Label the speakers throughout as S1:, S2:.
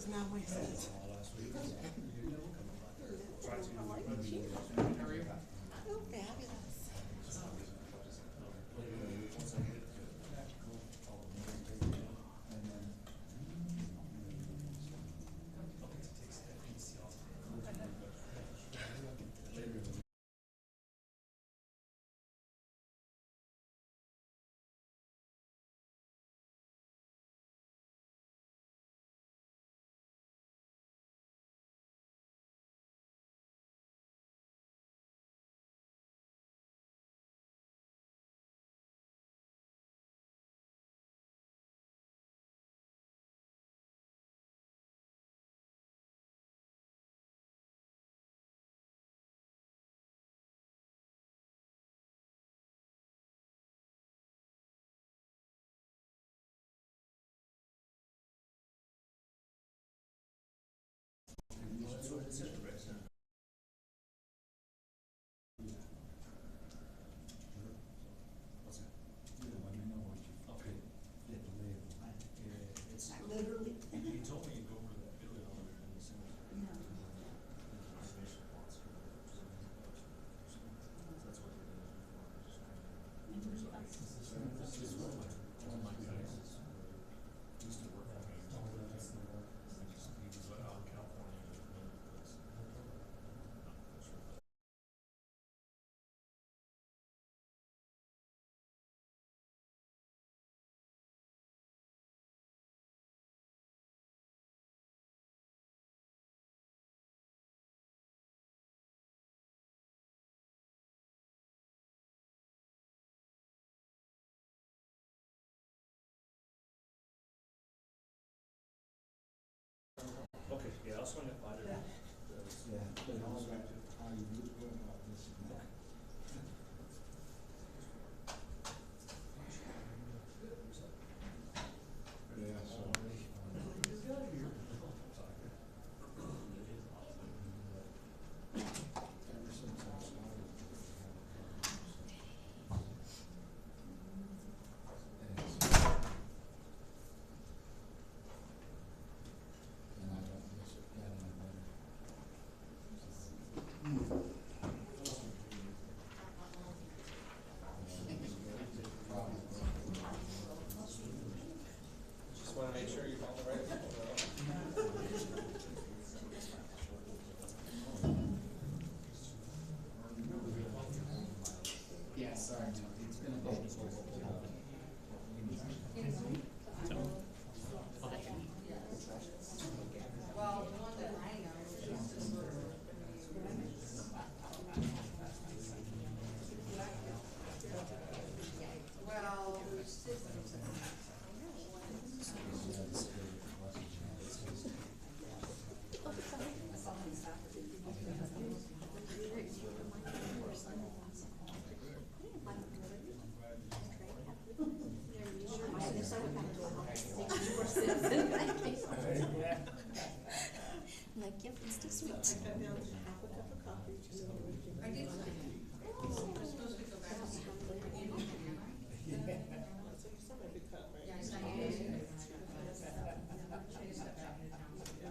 S1: was not my seat. Oh, fabulous.
S2: Okay, yeah, I'll swing it by there.
S3: Yeah, but also how you do go about this and that. Yeah, so. Ever since I started. And I don't miss it, got any better.
S2: Just wanna make sure you found the right people, though.
S3: Yeah, sorry, it's been a day.
S1: Well, the one that I know is just sort of. Well, there's systems.
S4: Like, yep, it's too sweet.
S1: I cut down to half a cup of coffee, just so
S5: I did. We're supposed to go back to the
S1: that's like some every cup, right?
S5: Yeah, I saw you. Chase that back in town. To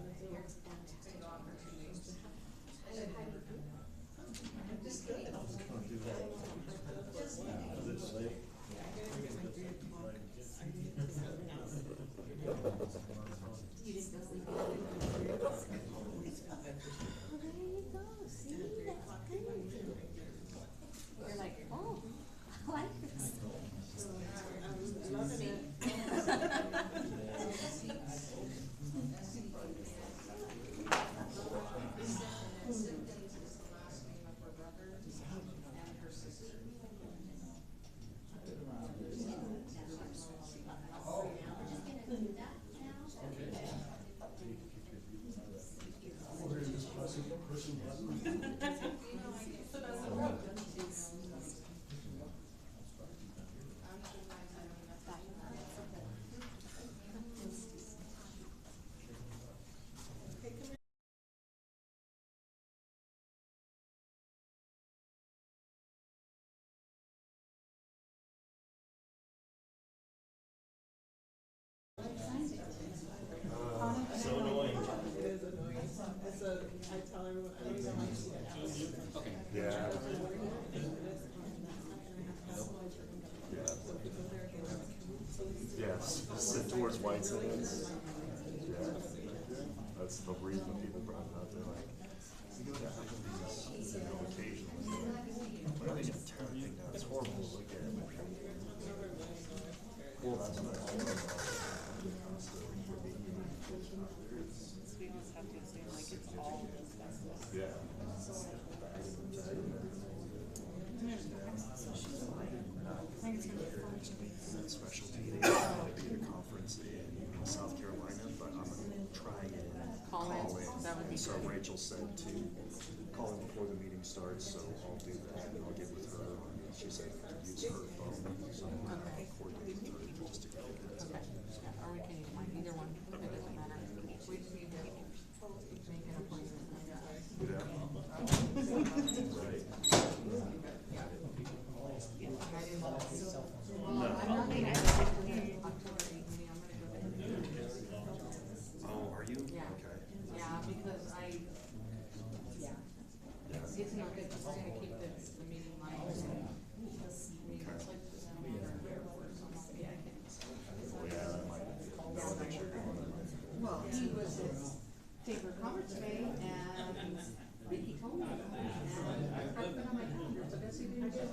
S5: go out for 2 days. Just kidding.
S4: You didn't go sleep. Oh, there you go. See, that's good.
S6: that's the reason that people brought it up. They're like, we go to these, occasionally. When are they gonna tear the thing down? It's horrible to look at. Well, that's what I
S5: We just have to assume like it's all asbestos.
S6: yeah. That specialty, they might be at a conference in South Carolina, but I'm gonna try and
S5: Call in. That would be
S6: So
S5: good.
S6: Rachel said to call in before the meeting starts, so I'll do that and I'll get with her. She said to use her phone, so I'll coordinate with her just to get it.
S5: Okay. Or we can use mine, either one, it doesn't matter. We just need to make an appointment.
S6: Yeah. Right.
S5: I'm not being October 8th meeting, I'm gonna go there.
S6: Oh, are you?
S5: Yeah.
S6: Okay.
S5: Yeah, because it's not good, we're gonna keep the meeting live. I mean, it's like, yeah, I can.
S6: Well, yeah, that might, I'll make sure you're on that.
S5: Well, he was at Taper Conference Bay and he told me about it and I've been on my calendar, so guess he didn't do it.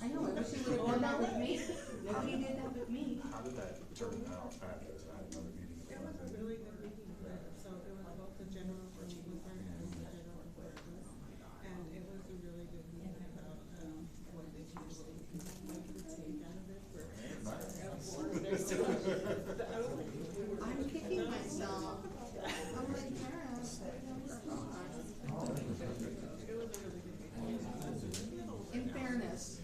S5: I know, I wish he would have done that with me. Nobody did that with me.
S6: How did that turn out at another meeting?
S7: It was a really good meeting, so it was both the general enforcement and the general enforcement. And it was a really good meeting about, what they usually like to take out of it for.
S5: I'm kicking myself. I'm like, Paris, I forgot.
S7: It was a really good meeting.
S5: In fairness,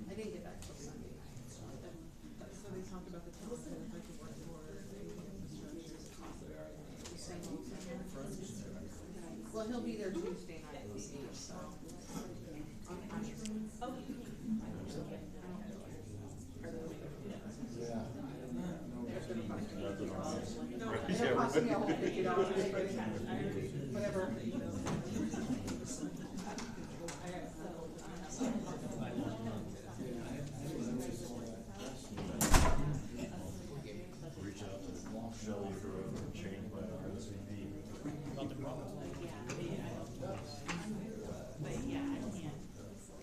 S5: I didn't get back till Sunday.
S7: So they talked about the challenges like the work for the infrastructure.
S5: Well, he'll be there Tuesday night, so.
S3: Yeah.
S5: It'll cost me a whole $50, whatever.
S6: Reach out to Shelley or whoever and change my RSVP.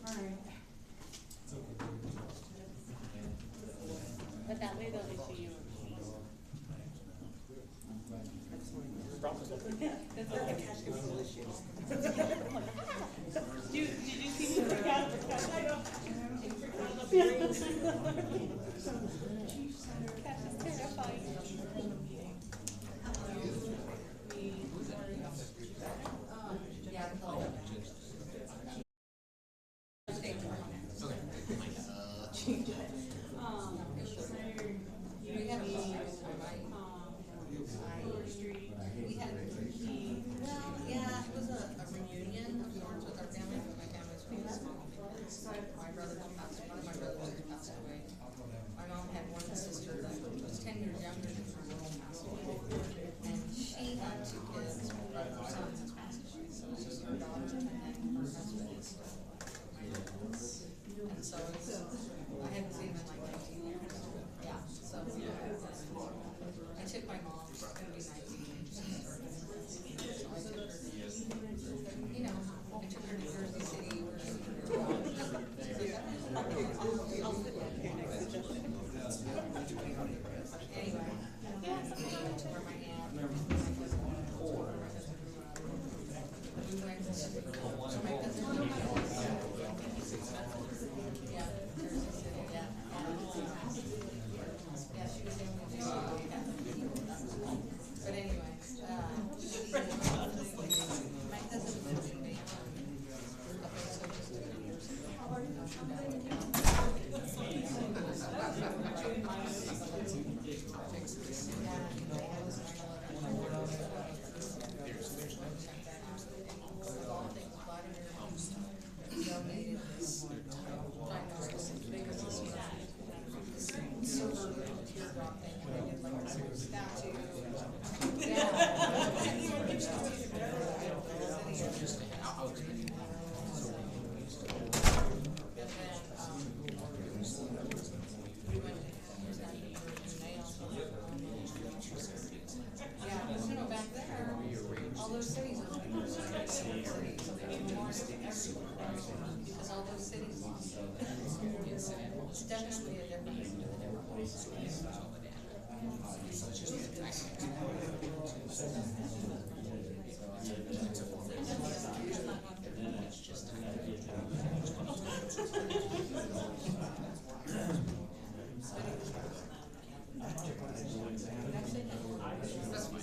S5: Alright.
S4: But that way they'll issue you
S5: It's like a cash control issue.
S4: Did you see me freak out? Cash is terrifying.
S5: Yeah,
S1: We had a we had, well, yeah, it was a reunion of sorts with our family, but my family's pretty small. My brother just passed, one of my brothers just passed away.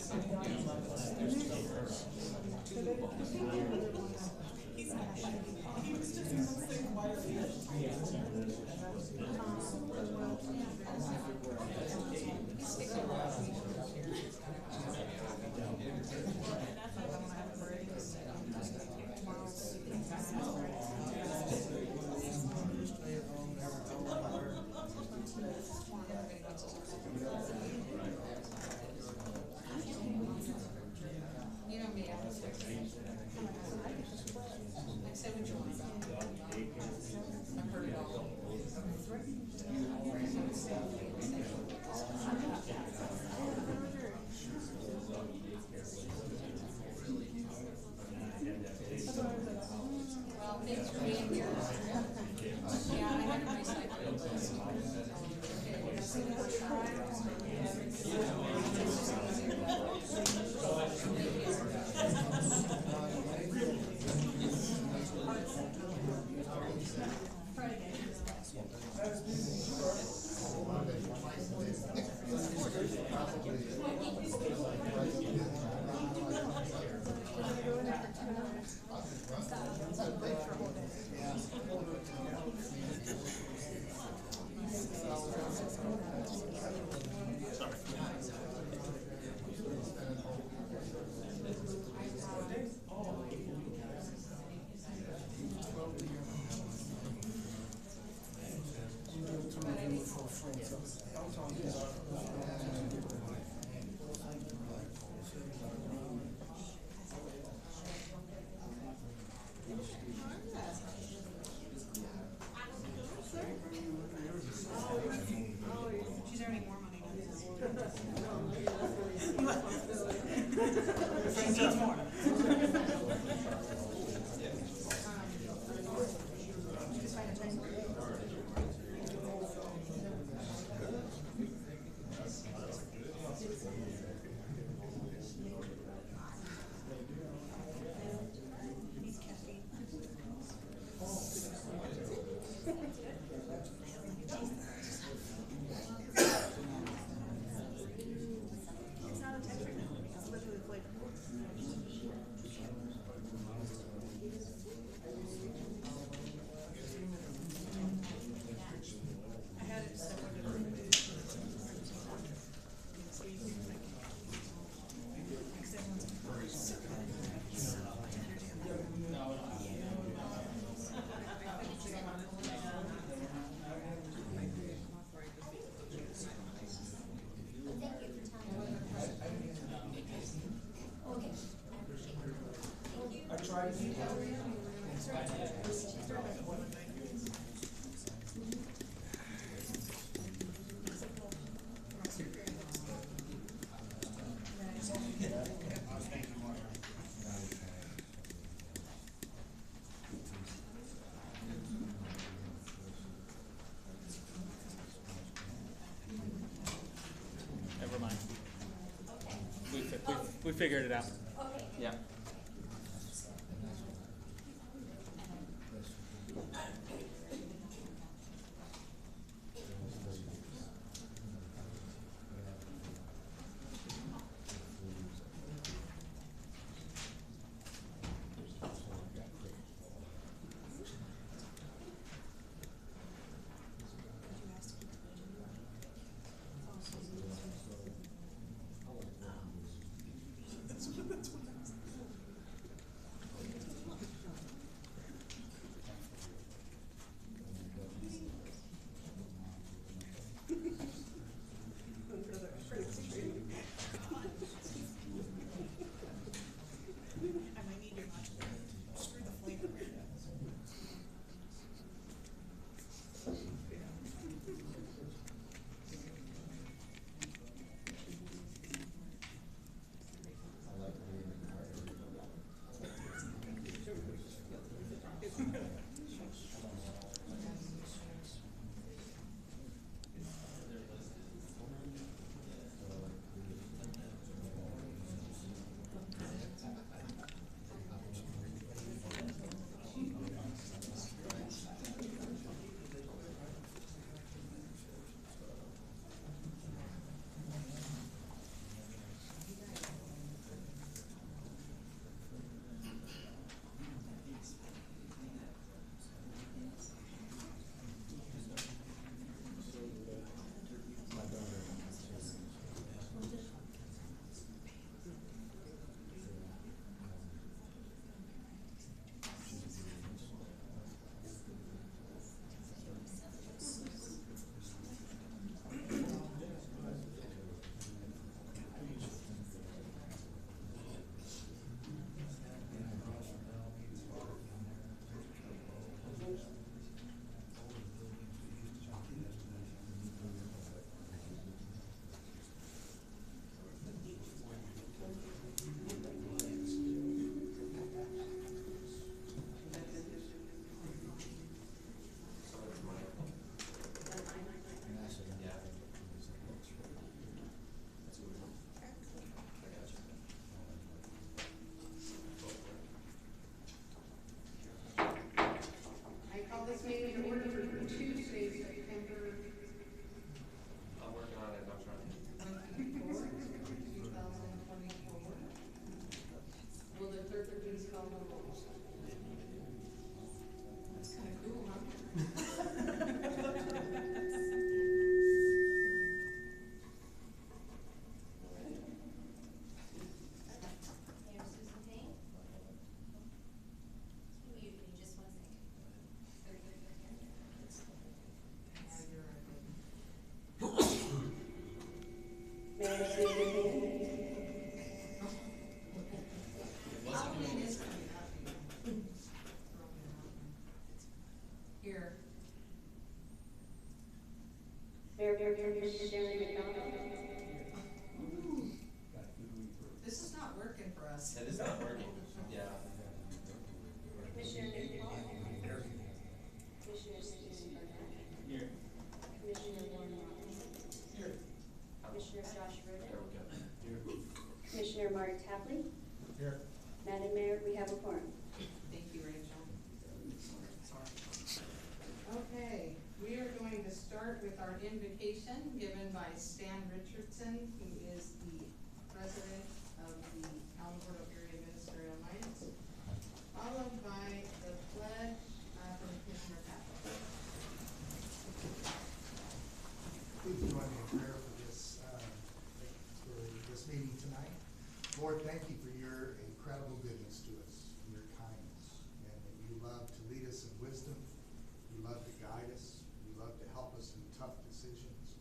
S1: You know me, I say what you want about it. I've heard it all. Well, thanks for being here. Yeah, I had to recycle this. She's earning more money now. She needs more.
S2: Never mind. We figured it out. Yeah.
S8: Mayor Sherry McDonald.
S1: This is not working for us.
S2: It is not working, yeah.
S8: Commissioner Nick Paul. Commissioner Susan Burnett.
S2: Here.
S8: Commissioner Warren Robinson.
S2: Here.
S8: Commissioner Josh
S2: There
S8: Ritter.
S2: we go. Here.
S8: Commissioner Mark Tapley.
S2: Here.
S8: Madam Mayor, we have a quorum.
S1: Thank you, Rachel. Sorry.
S5: Okay, we are going to start with our invocation given by Stan Richardson, who is the president of the Alamogordo Area Ministerial Alliance, followed by the pledge from Commissioner Pavlik.
S3: Please join me in prayer for this meeting tonight. Lord, thank you for your incredible goodness to us, and your kindness, and that you love to lead us in wisdom, you love to guide us, you love to help us in tough decisions.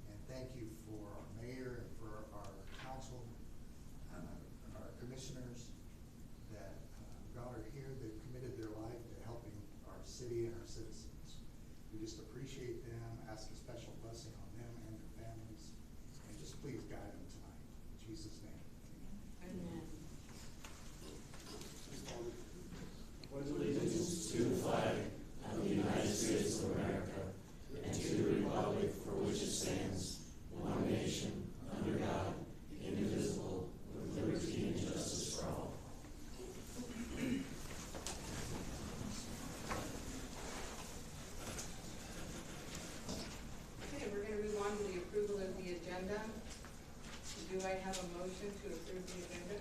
S3: And thank you for our mayor and for our council, our commissioners that God are here, they've committed their life to helping our city and our citizens. We just appreciate them, ask a special blessing on them and their families, and just please guide them tonight. In Jesus' name, amen.
S5: Amen. Okay, we're gonna move on to the approval of the agenda. Do I have a motion to approve the agenda?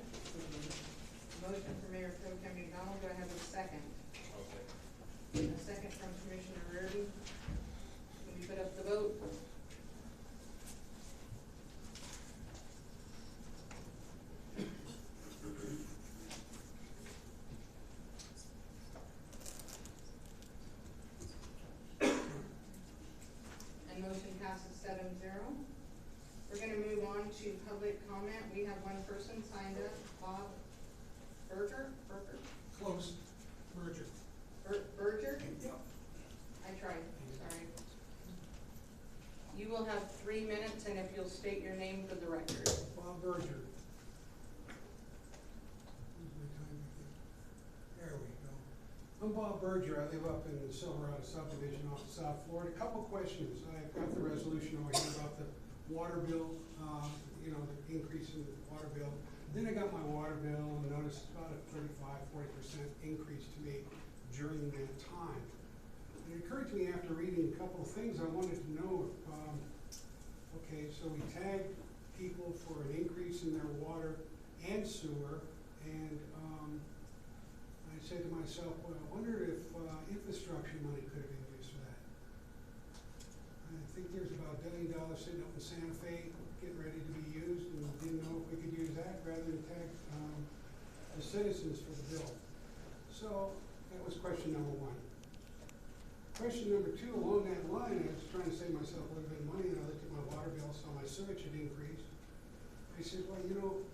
S5: Motion from Mayor Pro Tem McDonald, do I have a second?
S2: Okay.
S5: A second from Commissioner Reardon. Can we put up the vote? And motion passes 7-0. We're gonna move on to public comment. We have one person signed up, Bob Berger.
S3: Close. Merger.
S5: Berger?
S3: Yep.
S5: I tried, sorry. You will have 3 minutes, and if you'll state your name for the record.
S9: Bob Berger. There we go. I'm Bob Berger. I live up in the Silverado subdivision off of South Florida. A couple questions. I've got the resolution over here about the water bill, the increase in the water bill. Then I got my water bill and noticed about a 35–40% increase to me during that time. It occurred to me after reading a couple of things, I wanted to know if, okay, so we tagged people for an increase in their water and sewer, and I said to myself, well, I wonder if infrastructure money could have been used for that. I think there's about $1 billion sitting up in Santa Fe getting ready to be used, and didn't know if we could use that rather than tag the citizens for the bill. So that was question number one. Question number two, along that line, I was trying to save myself a little bit of money, and I looked at my water bill, saw my sewage had increased. I said, well, you know,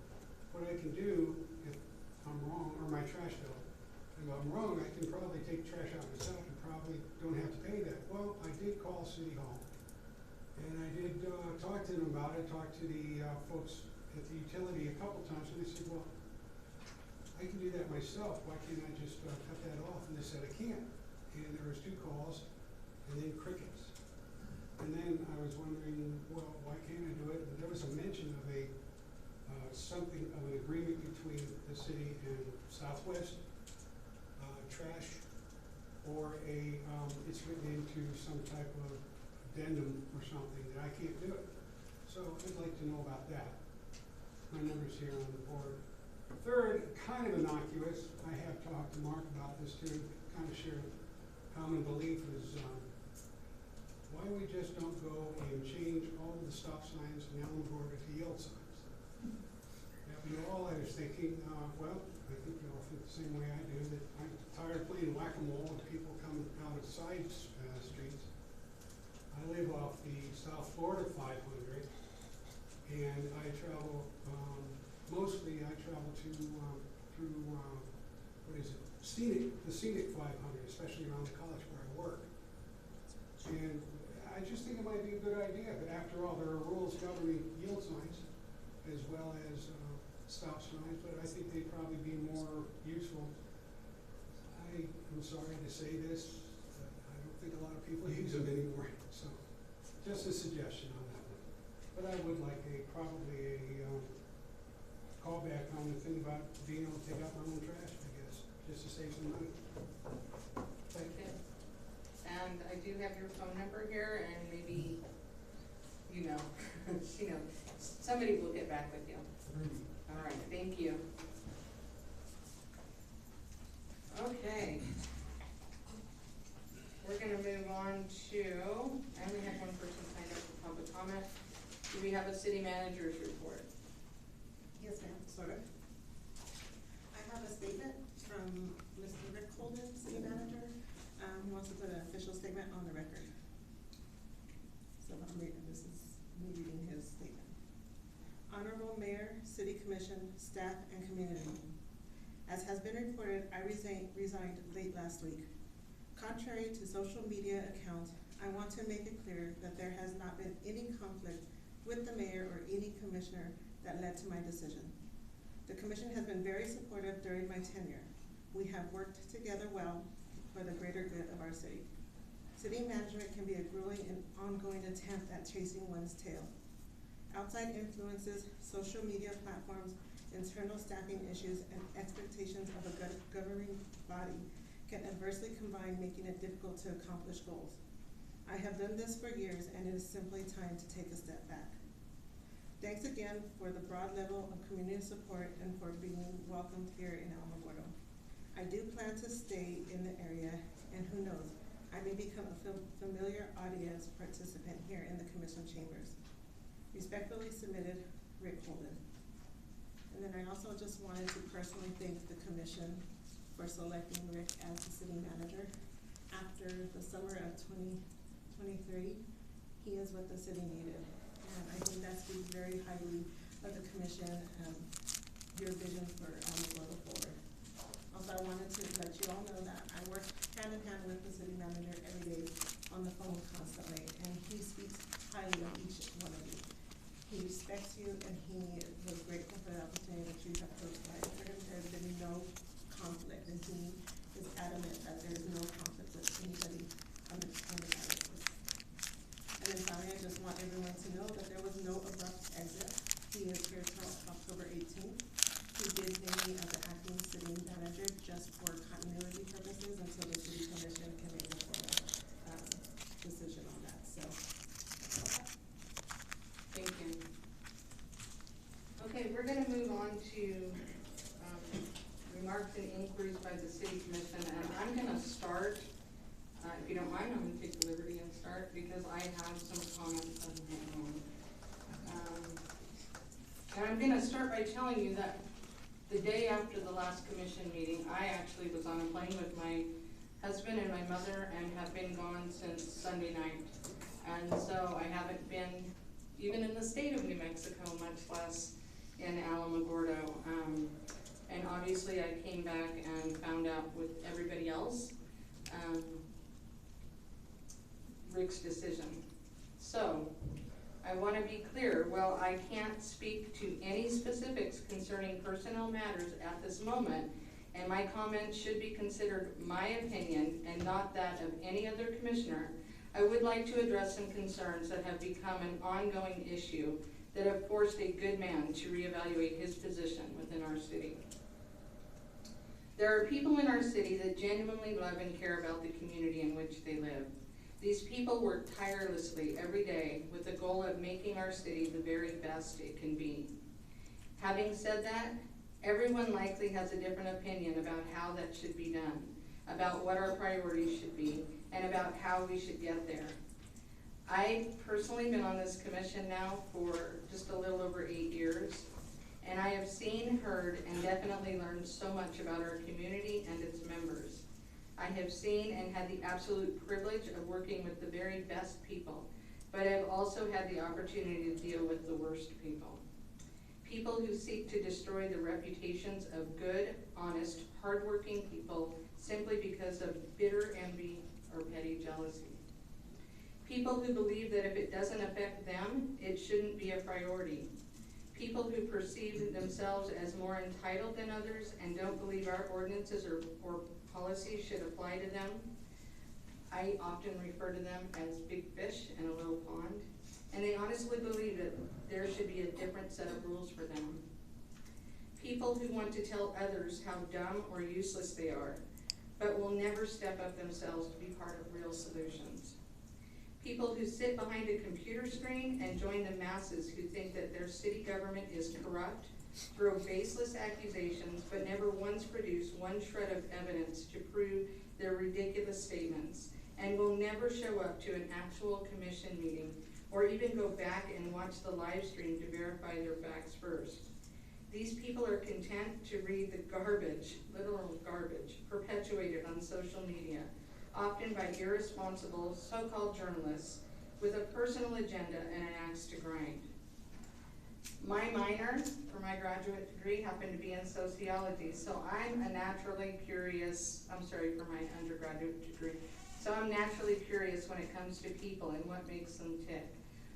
S9: what I can do if I'm wrong, or my trash bill, if I'm wrong, I can probably take trash out myself and probably don't have to pay that. Well, I did call City Hall, and I did talk to them about it, talk to the folks at the utility a couple times, and they said, well, I can do that myself, why can't I just cut that off? And they said, I can't. And there was 2 calls, and then crickets. And then I was wondering, well, why can't I do it? And there was a mention of a something of an agreement between the city and Southwest trash, or it's written into some type of addendum or something that I can't do it. So I'd like to know about that. My number's here on the board. Third, kind of innocuous, I have talked to Mark about this too, kind of share common belief is why we just don't go and change all of the stop signs in Alamogordo to yield signs. Now, I was thinking, well, I think you all think the same way I do, that I'm tired of playing whack-a-mole with people coming out of side streets. I live off the South Florida 500, and I travel, mostly I travel through, the scenic 500, especially around the college where I work. And I I just think it might be a good idea, but after all, there are rules governing yield signs as well as stop signs, but I think they'd probably be more useful. I'm sorry to say this, but I don't think a lot of people use them anymore, so just a suggestion on that one. But I would like probably a callback on the thing about being able to take out my own trash, I guess, just to save some money. Thank you.
S5: And I do have your phone number here, and maybe, somebody will get back with you. All right, thank you. Okay. We're gonna move on to, I only have one person signed up for public comment. Do we have a city manager's report?
S7: Yes, ma'am, sort of. I have a statement from Mr. Rick Holden, city manager. He wants to put an official statement on the record. So this is me reading his statement. Honorable Mayor, City Commission, staff, and community. As has been reported, I resigned late last week. Contrary to social media accounts, I want to make it clear that there has not been any conflict with the mayor or any commissioner that led to my decision. The commission has been very supportive during my tenure. We have worked together well for the greater good of our city. City management can be a grueling and ongoing attempt at chasing one's tail. Outside influences, social media platforms, internal staffing issues, and expectations of a governing body can adversely combine, making it difficult to accomplish goals. I have done this for years, and it is simply time to take a step back. Thanks again for the broad level of community support and for being welcomed here in Alamogordo. I do plan to stay in the area, and who knows, I may become a familiar audience participant here in the commission chambers. Respectfully submitted, Rick Holden. And then I also just wanted to personally thank the commission for selecting Rick as the city manager. After the summer of 2023, he is what the city needed. And I think that speaks very highly of the commission and your vision for Alamogordo forward. Also, I wanted to let you all know that I work hand in hand with the city manager every day on the phone constantly, and he speaks highly of each one of you. He respects you, and he was grateful for the opportunity that you have provided for him. There's been no conflict, and he is adamant that there is no conflict with anybody on the ballot list. And then finally, I just want everyone to know that there was no abrupt exit. He is here till October 18th. He did name me as the acting city manager just for continuity purposes until the city commission can make a formal decision on that. So,
S5: Thank you. Okay, we're gonna move on to remarks and inquiries by the city commission, and I'm gonna start, if you don't mind, I'm gonna take the liberty and start because I have some comments of my own. And I'm gonna start by telling you that the day after the last commission meeting, I actually was on a plane with my husband and my mother and have been gone since Sunday night. And so I haven't been even in the state of New Mexico, much less in Alamogordo. And obviously I came back and found out with everybody else, Rick's decision. So, I want to be clear, while I can't speak to any specifics concerning personnel matters at this moment, and my comments should be considered my opinion and not that of any other commissioner, I would like to address some concerns that have become an ongoing issue that have forced a good man to reevaluate his position within our city. There are people in our city that genuinely love and care about the community in which they live. These people work tirelessly every day with the goal of making our city the very best it can be. Having said that, everyone likely has a different opinion about how that should be done, about what our priorities should be, and about how we should get there. I've personally been on this commission now for just a little over 8 years, and I have seen, heard, and definitely learned so much about our community and its members. I have seen and had the absolute privilege of working with the very best people, but I've also had the opportunity to deal with the worst people. People who seek to destroy the reputations of good, honest, hardworking people simply because of bitter envy or petty jealousy. People who believe that if it doesn't affect them, it shouldn't be a priority. People who perceive themselves as more entitled than others and don't believe our ordinances or policies should apply to them. I often refer to them as big fish in a little pond, and they honestly believe that there should be a different set of rules for them. People who want to tell others how dumb or useless they are, but will never step up themselves to be part of real solutions. People who sit behind a computer screen and join the masses who think that their city government is corrupt, throw baseless accusations, but never once produce one shred of evidence to prove their ridiculous statements, and will never show up to an actual commission meeting or even go back and watch the live stream to verify their facts first. These people are content to read the garbage, literal garbage, perpetuated on social media, often by irresponsible so-called journalists with a personal agenda and an axe to grind. My minor for my graduate degree happened to be in sociology, so I'm a naturally curious, for my undergraduate degree, so I'm naturally curious when it comes to people and what makes them tick.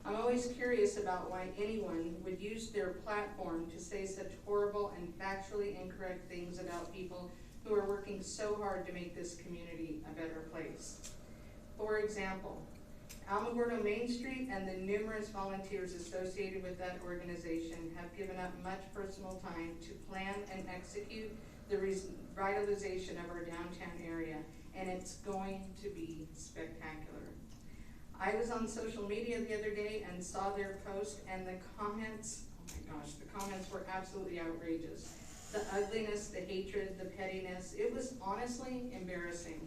S5: I'm always curious about why anyone would use their platform to say such horrible and factually incorrect things about people who are working so hard to make this community a better place. For example, Alamogordo Main Street and the numerous volunteers associated with that organization have given up much personal time to plan and execute the revitalization of our downtown area, and it's going to be spectacular. I was on social media the other day and saw their post, and the comments, oh my gosh, the comments were absolutely outrageous. The ugliness, the hatred, the pettiness, it was honestly embarrassing.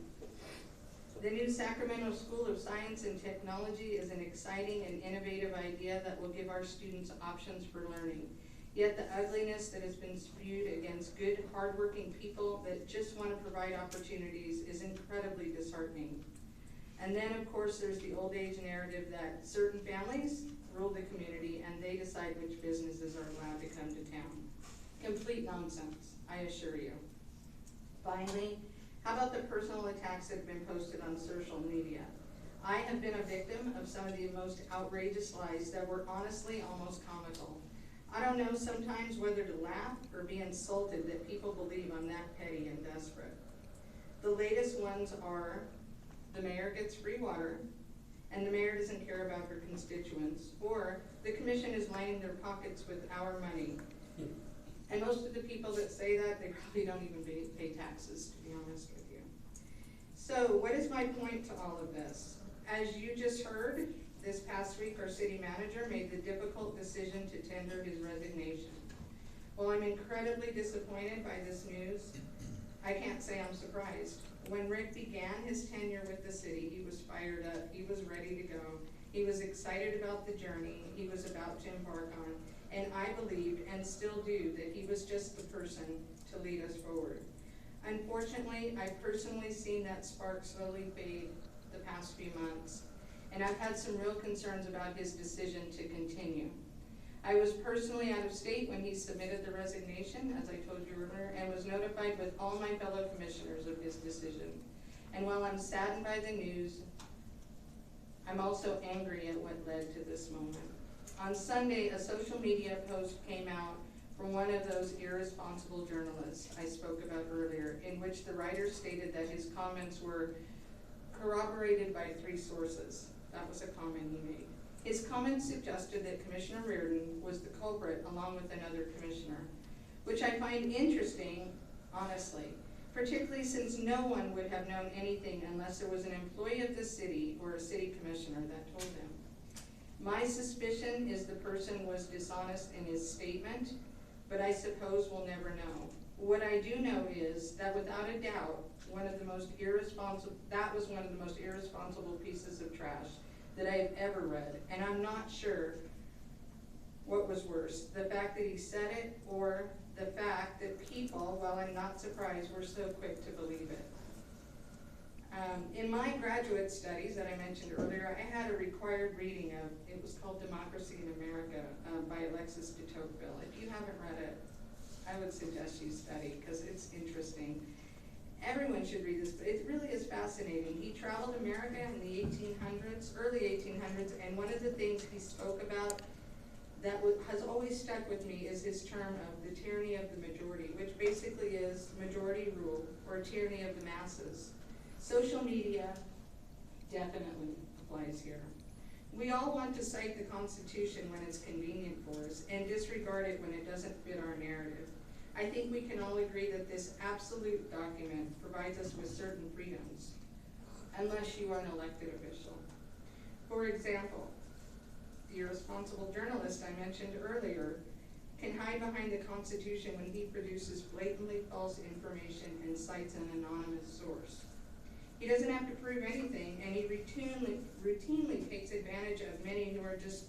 S5: The new Sacramento School of Science and Technology is an exciting and innovative idea that will give our students options for learning. Yet the ugliness that has been spewed against good, hardworking people that just want to provide opportunities is incredibly disheartening. And then, of course, there's the old age narrative that certain families rule the community and they decide which businesses are allowed to come to town. Complete nonsense, I assure you. Finally, how about the personal attacks that have been posted on social media? I have been a victim of some of the most outrageous lies that were honestly almost comical. I don't know sometimes whether to laugh or be insulted that people believe I'm that petty and desperate. The latest ones are, the mayor gets free water, and the mayor doesn't care about her constituents, or the commission is lining their pockets with our money. And most of the people that say that, they probably don't even pay taxes, to be honest with you. So what is my point to all of this? As you just heard, this past week our city manager made the difficult decision to tender his resignation. While I'm incredibly disappointed by this news, I can't say I'm surprised. When Rick began his tenure with the city, he was fired up, he was ready to go, he was excited about the journey he was about to embark on, and I believed, and still do, that he was just the person to lead us forward. Unfortunately, I've personally seen that spark slowly fade the past few months, and I've had some real concerns about his decision to continue. I was personally out of state when he submitted the resignation, as I told you earlier, and was notified with all my fellow commissioners of his decision. And while I'm saddened by the news, I'm also angry at what led to this moment. On Sunday, a social media post came out from one of those irresponsible journalists I spoke about earlier, in which the writer stated that his comments were corroborated by 3 sources. That was a comment he made. His comments suggested that Commissioner Reardon was the culprit along with another commissioner, which I find interesting, honestly, particularly since no one would have known anything unless there was an employee of the city or a city commissioner that told him. My suspicion is the person was dishonest in his statement, but I suppose we'll never know. What I do know is that without a doubt, that was one of the most irresponsible pieces of trash that I have ever read, and I'm not sure what was worse, the fact that he said it or the fact that people, while I'm not surprised, were so quick to believe it. In my graduate studies that I mentioned earlier, I had a required reading of, it was called Democracy in America by Alexis de Tocqueville. If you haven't read it, I would suggest you study because it's interesting. everyone should read this, but it really is fascinating. He traveled America in the 1800s, early 1800s, and one of the things he spoke about that has always stuck with me is his term of the tyranny of the majority, which basically is majority rule or tyranny of the masses. Social media definitely applies here. We all want to cite the Constitution when it's convenient for us and disregard it when it doesn't fit our narrative. I think we can all agree that this absolute document provides us with certain freedoms, unless you are an elected official. For example, the irresponsible journalist I mentioned earlier can hide behind the Constitution when he produces blatantly false information and cites an anonymous source. He doesn't have to prove anything, and he routinely takes advantage of many who are just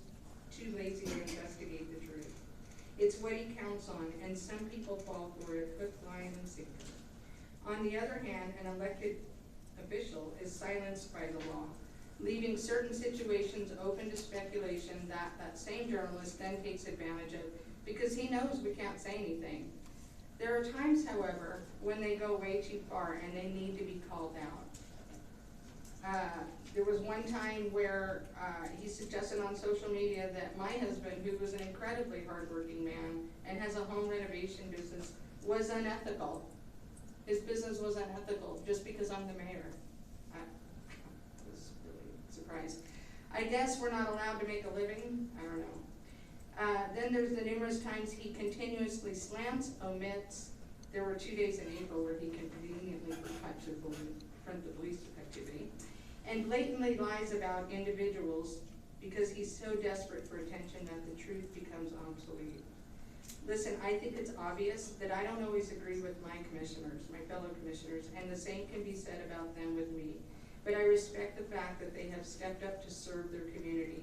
S5: too lazy to investigate the truth. It's what he counts on, and some people fall for it hook, line, and sinker. On the other hand, an elected official is silenced by the law, leaving certain situations open to speculation that that same journalist then takes advantage of because he knows we can't say anything. There are times, however, when they go way too far and they need to be called out. There was one time where he suggested on social media that my husband, who was an incredibly hardworking man and has a home renovation business, was unethical. His business was unethical just because I'm the mayor. I was really surprised. I guess we're not allowed to make a living. I don't know. Then there's the numerous times he continuously slants, omits. There were 2 days in April where he conveniently confront the police activity, and blatantly lies about individuals because he's so desperate for attention that the truth becomes obsolete. Listen, I think it's obvious that I don't always agree with my commissioners, my fellow commissioners, and the same can be said about them with me. But I respect the fact that they have stepped up to serve their community.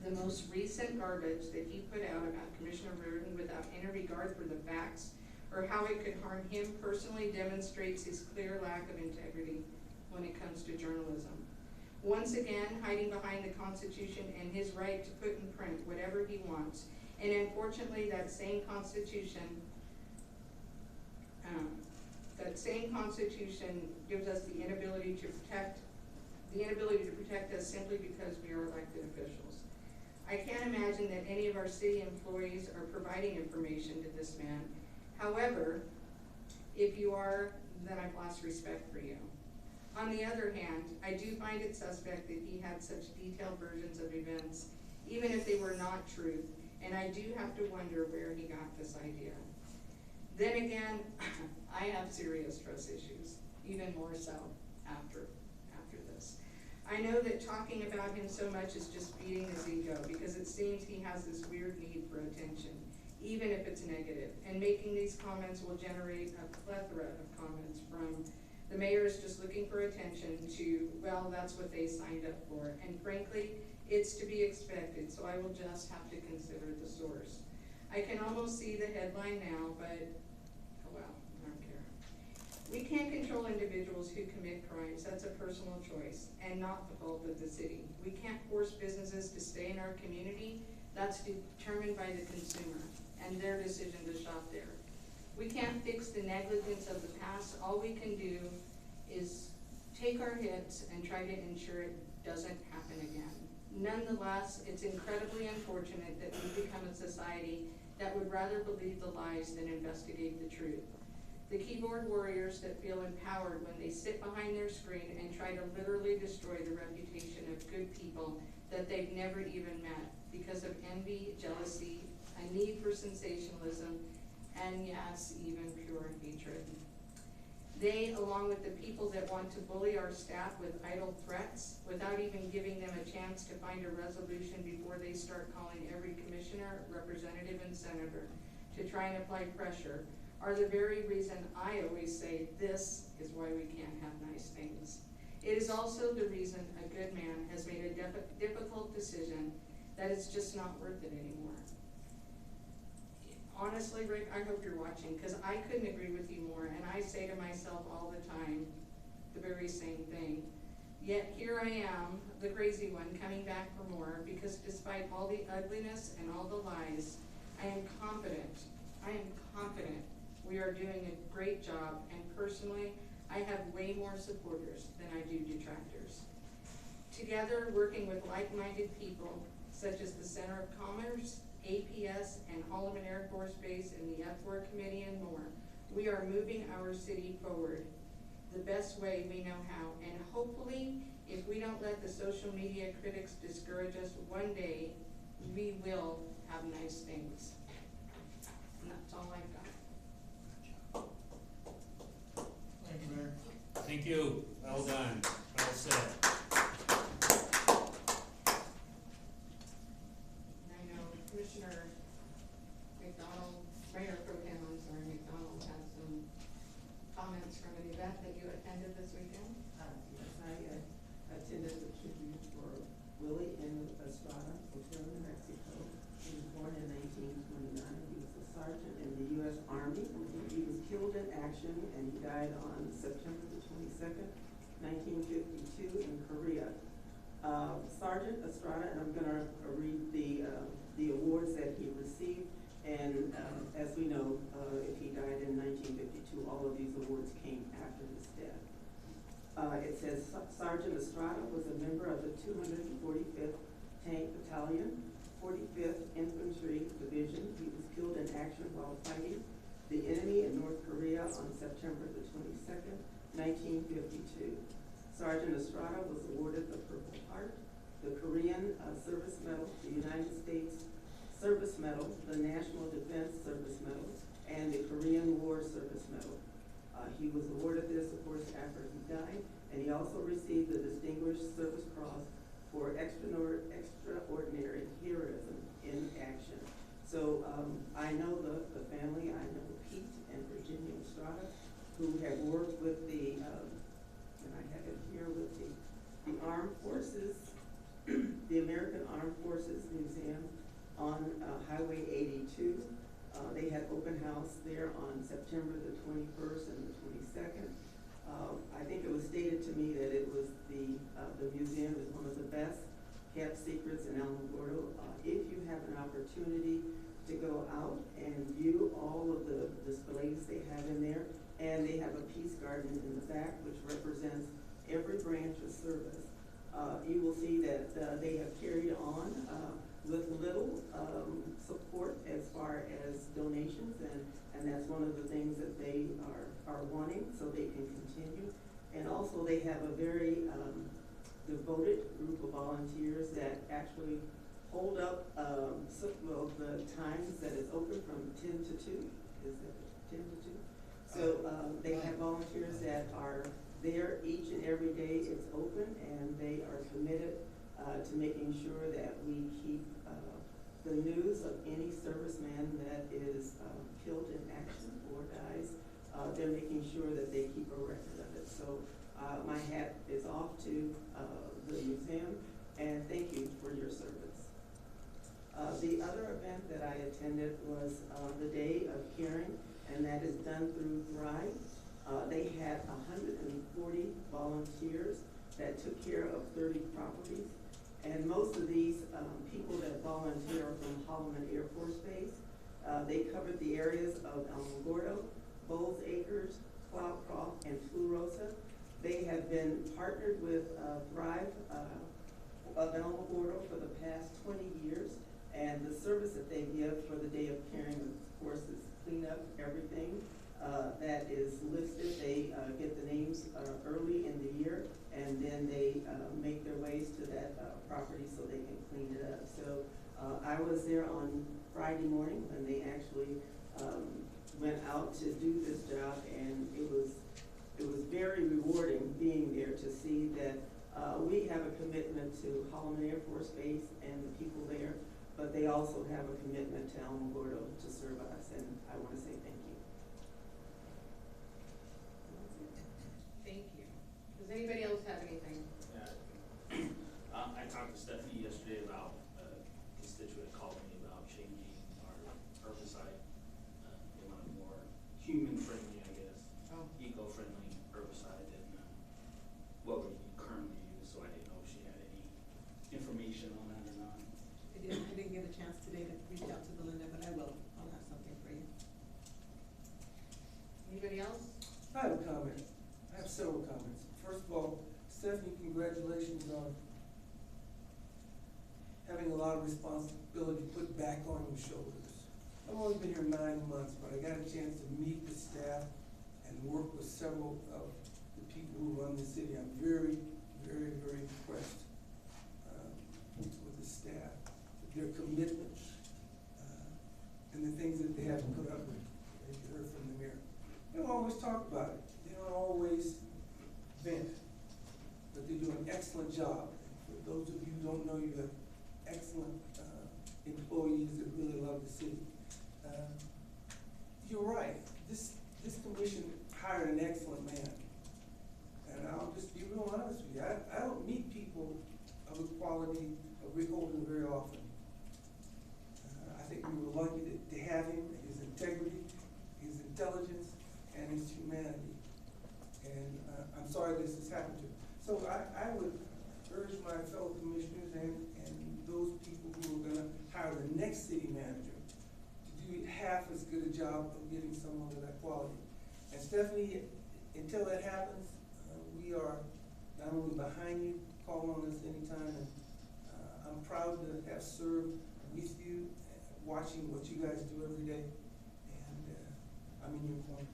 S5: The most recent garbage that he put out about Commissioner Reardon without any regard for the facts or how it could harm him personally demonstrates his clear lack of integrity when it comes to journalism. Once again, hiding behind the Constitution and his right to put in print whatever he wants. And unfortunately, that same Constitution gives us the inability to protect us simply because we are elected officials. I can't imagine that any of our city employees are providing information to this man. However, if you are, then I've lost respect for you. On the other hand, I do find it suspect that he had such detailed versions of events, even if they were not true, and I do have to wonder where he got this idea. Then again, I have serious trust issues, even more so after this. I know that talking about him so much is just feeding his ego because it seems he has this weird need for attention, even if it's negative, and making these comments will generate a plethora of comments from the mayor is just looking for attention to, well, that's what they signed up for. And frankly, it's to be expected, so I will just have to consider the source. I can almost see the headline now, but, oh well, I don't care. We can't control individuals who commit crimes. That's a personal choice and not the fault of the city. We can't force businesses to stay in our community. That's determined by the consumer and their decision to shop there. We can't fix the negligence of the past. All we can do is take our hits and try to ensure it doesn't happen again. Nonetheless, it's incredibly unfortunate that we've become a society that would rather believe the lies than investigate the truth. The keyboard warriors that feel empowered when they sit behind their screen and try to literally destroy the reputation of good people that they've never even met because of envy, jealousy, a need for sensationalism, and yes, even pure hatred. They, along with the people that want to bully our staff with idle threats without even giving them a chance to find a resolution before they start calling every commissioner, representative, and senator to try and apply pressure, are the very reason I always say this is why we can't have nice things. It is also the reason a good man has made a difficult decision that it's just not worth it anymore. Honestly, Rick, I hope you're watching, because I couldn't agree with you more, and I say to myself all the time the very same thing. Yet here I am, the crazy one, coming back for more, because despite all the ugliness and all the lies, I am confident We are doing a great job, and personally, I have way more supporters than I do detractors. Together, working with like-minded people, such as the Center of Commerce, APS, and Holloman Air Force Base, and the F4 Committee, and more, we are moving our city forward the best way we know how, and hopefully, if we don't let the social media critics discourage us, one day, we will have nice things. And that's all I've got.
S2: Thank you, Mayor.
S10: Thank you. Well done. Well said.
S5: And I know Commissioner McDonald, Mayor Pro Tem, I'm sorry, McDonald has some comments from an event that you attended this weekend.
S11: Yes, I attended the tribute for Willie in Estrada, Hotel New Mexico. He was born in 1929. He was a sergeant in the U.S. Army. He was killed in action, and he died on September the 22nd, 1952 in Korea. Sergeant Estrada, and I'm gonna read the awards that he received. And as we know, if he died in 1952, all of these awards came after his death. It says Sergeant Estrada was a member of the 245th Tank Battalion, 45th Infantry Division. He was killed in action while fighting the enemy in North Korea on September the 22nd, 1952. Sergeant Estrada was awarded the Purple Heart, the Korean Service Medal, the United States Service Medal, the National Defense Service Medal, and the Korean War Service Medal. He was awarded this, of course, after he died, and he also received the Distinguished Service Cross for extraordinary heroism in action. So I know the family. I know Pete and Virginia Estrada, who have worked with the, and I have it here with the Armed Forces, the American Armed Forces Museum on Highway 82. They had open house there on September the 21st and the 22nd. I think it was stated to me that it was the museum is one of the best kept secrets in Alamogordo. If you have an opportunity to go out and view all of the displays they have in there, and they have a peace garden in the back which represents every branch of service, you will see that they have carried on with little support as far as donations, and that's one of the things that they are wanting, so they can continue. And also they have a very devoted group of volunteers that actually hold up the times that it's open from 10 to 2. Is it 10 to 2? So they have volunteers that are there each and every day it's open, and they are committed to making sure that we keep the news of any serviceman that is killed in action or dies. They're making sure that they keep a record of it. So my hat is off to the museum, and thank you for your service. The other event that I attended was the Day of Caring, and that is done through Thrive. They had 140 volunteers that took care of 30 properties. And most of these people that volunteer are from Holloman Air Force Base. They covered the areas of Alamogordo, Bowles Acres, Cloudcroft, and Flurosa. They have been partnered with Thrive of Alamogordo for the past 20 years. And the service that they give for the Day of Caring, of course, is clean up everything that is listed. They get the names early in the year, and then they make their ways to that property so they can clean it up. So I was there on Friday morning when they actually went out to do this job, and it was very rewarding being there to see that we have a commitment to Holloman Air Force Base and the people there, but they also have a commitment to Alamogordo to serve us, and I want to say thank you.
S5: Thank you. Does anybody else have anything?
S12: I talked to Stephanie yesterday about a constituent called me about changing our herbicide. They want a more human-friendly, I guess, eco-friendly herbicide than what we currently use. So I didn't know if she had any information on that or not.
S7: I didn't get a chance today to reach out to Belinda, but I will. I'll have something for you.
S13: lot of responsibility put back on your shoulders. I've only been here 9 months, but I got a chance to meet the staff and work with several of the people who run the city. I'm very, very, very impressed with the staff, their commitment, and the things that they have put up with, as you heard from the mayor. They don't always talk about it. They don't always vent, but they do an excellent job. For those of you who don't know, you have excellent employees that really love the city. You're right. This commission hired an excellent man, and I'll just be real honest with you. I don't meet people of the quality of Rick Holden very often. I think we were lucky to have him, his integrity, his intelligence, and his humanity. And I'm sorry this has happened to him. So I would urge my fellow commissioners and those people who are gonna hire the next city manager to do half as good a job of getting someone of that quality. And Stephanie, until that happens, we are not only behind you, call on us anytime, and I'm proud to have served with you, watching what you guys do every day, and I'm in your corner.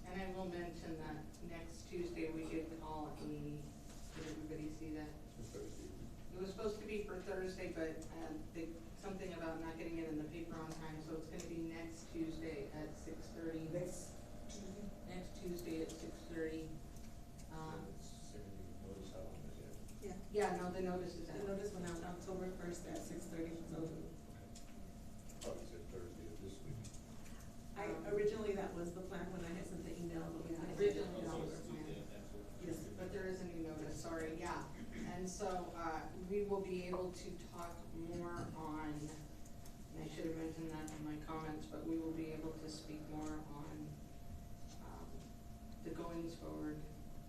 S5: And I will mention that next Tuesday we did call did everybody see that? It was supposed to be for Thursday, but something about not getting it in the paper on time, so it's gonna be next Tuesday at 6:30.
S13: Next Tuesday?
S5: Next Tuesday at 6:30. Yeah, no, the notice is out.
S7: The notice went out October 1st at 6:30, so.
S6: Probably said Thursday of this week.
S7: Originally, that was the plan when I had sent the email, but we had.
S5: Originally, that was the plan. Yes, but there is a new notice, sorry, yeah. And so, we will be able to talk more on, and I should have mentioned that in my comments, but we will be able to speak more on, the goings forward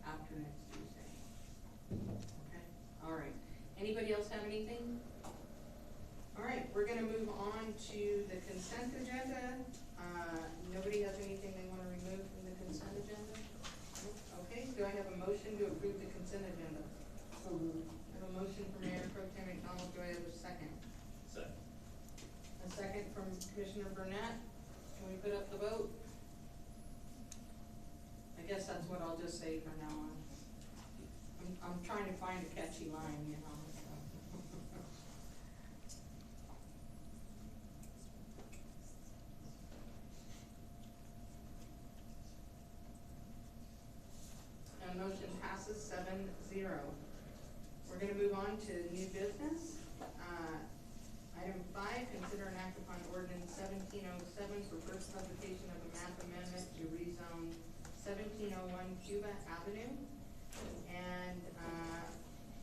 S5: after next Tuesday. Okay, all right. Anybody else have anything? All right, we're gonna move on to the consent agenda. Nobody has anything they wanna remove from the consent agenda? Okay, do I have a motion to approve the consent agenda?
S13: So moved.
S5: I have a motion from Mayor Pro Tem McDonald, do I have a second?
S12: Second.
S5: A second from Commissioner Burnett, can we put up the vote? I guess that's what I'll just say from now on. I'm trying to find a catchy line, you know, so. And motion passes 7-0. We're gonna move on to new business. Item 5, consider an act upon ordinance 1707 for first publication of a map amendment to rezone 1701 Cuba Avenue. And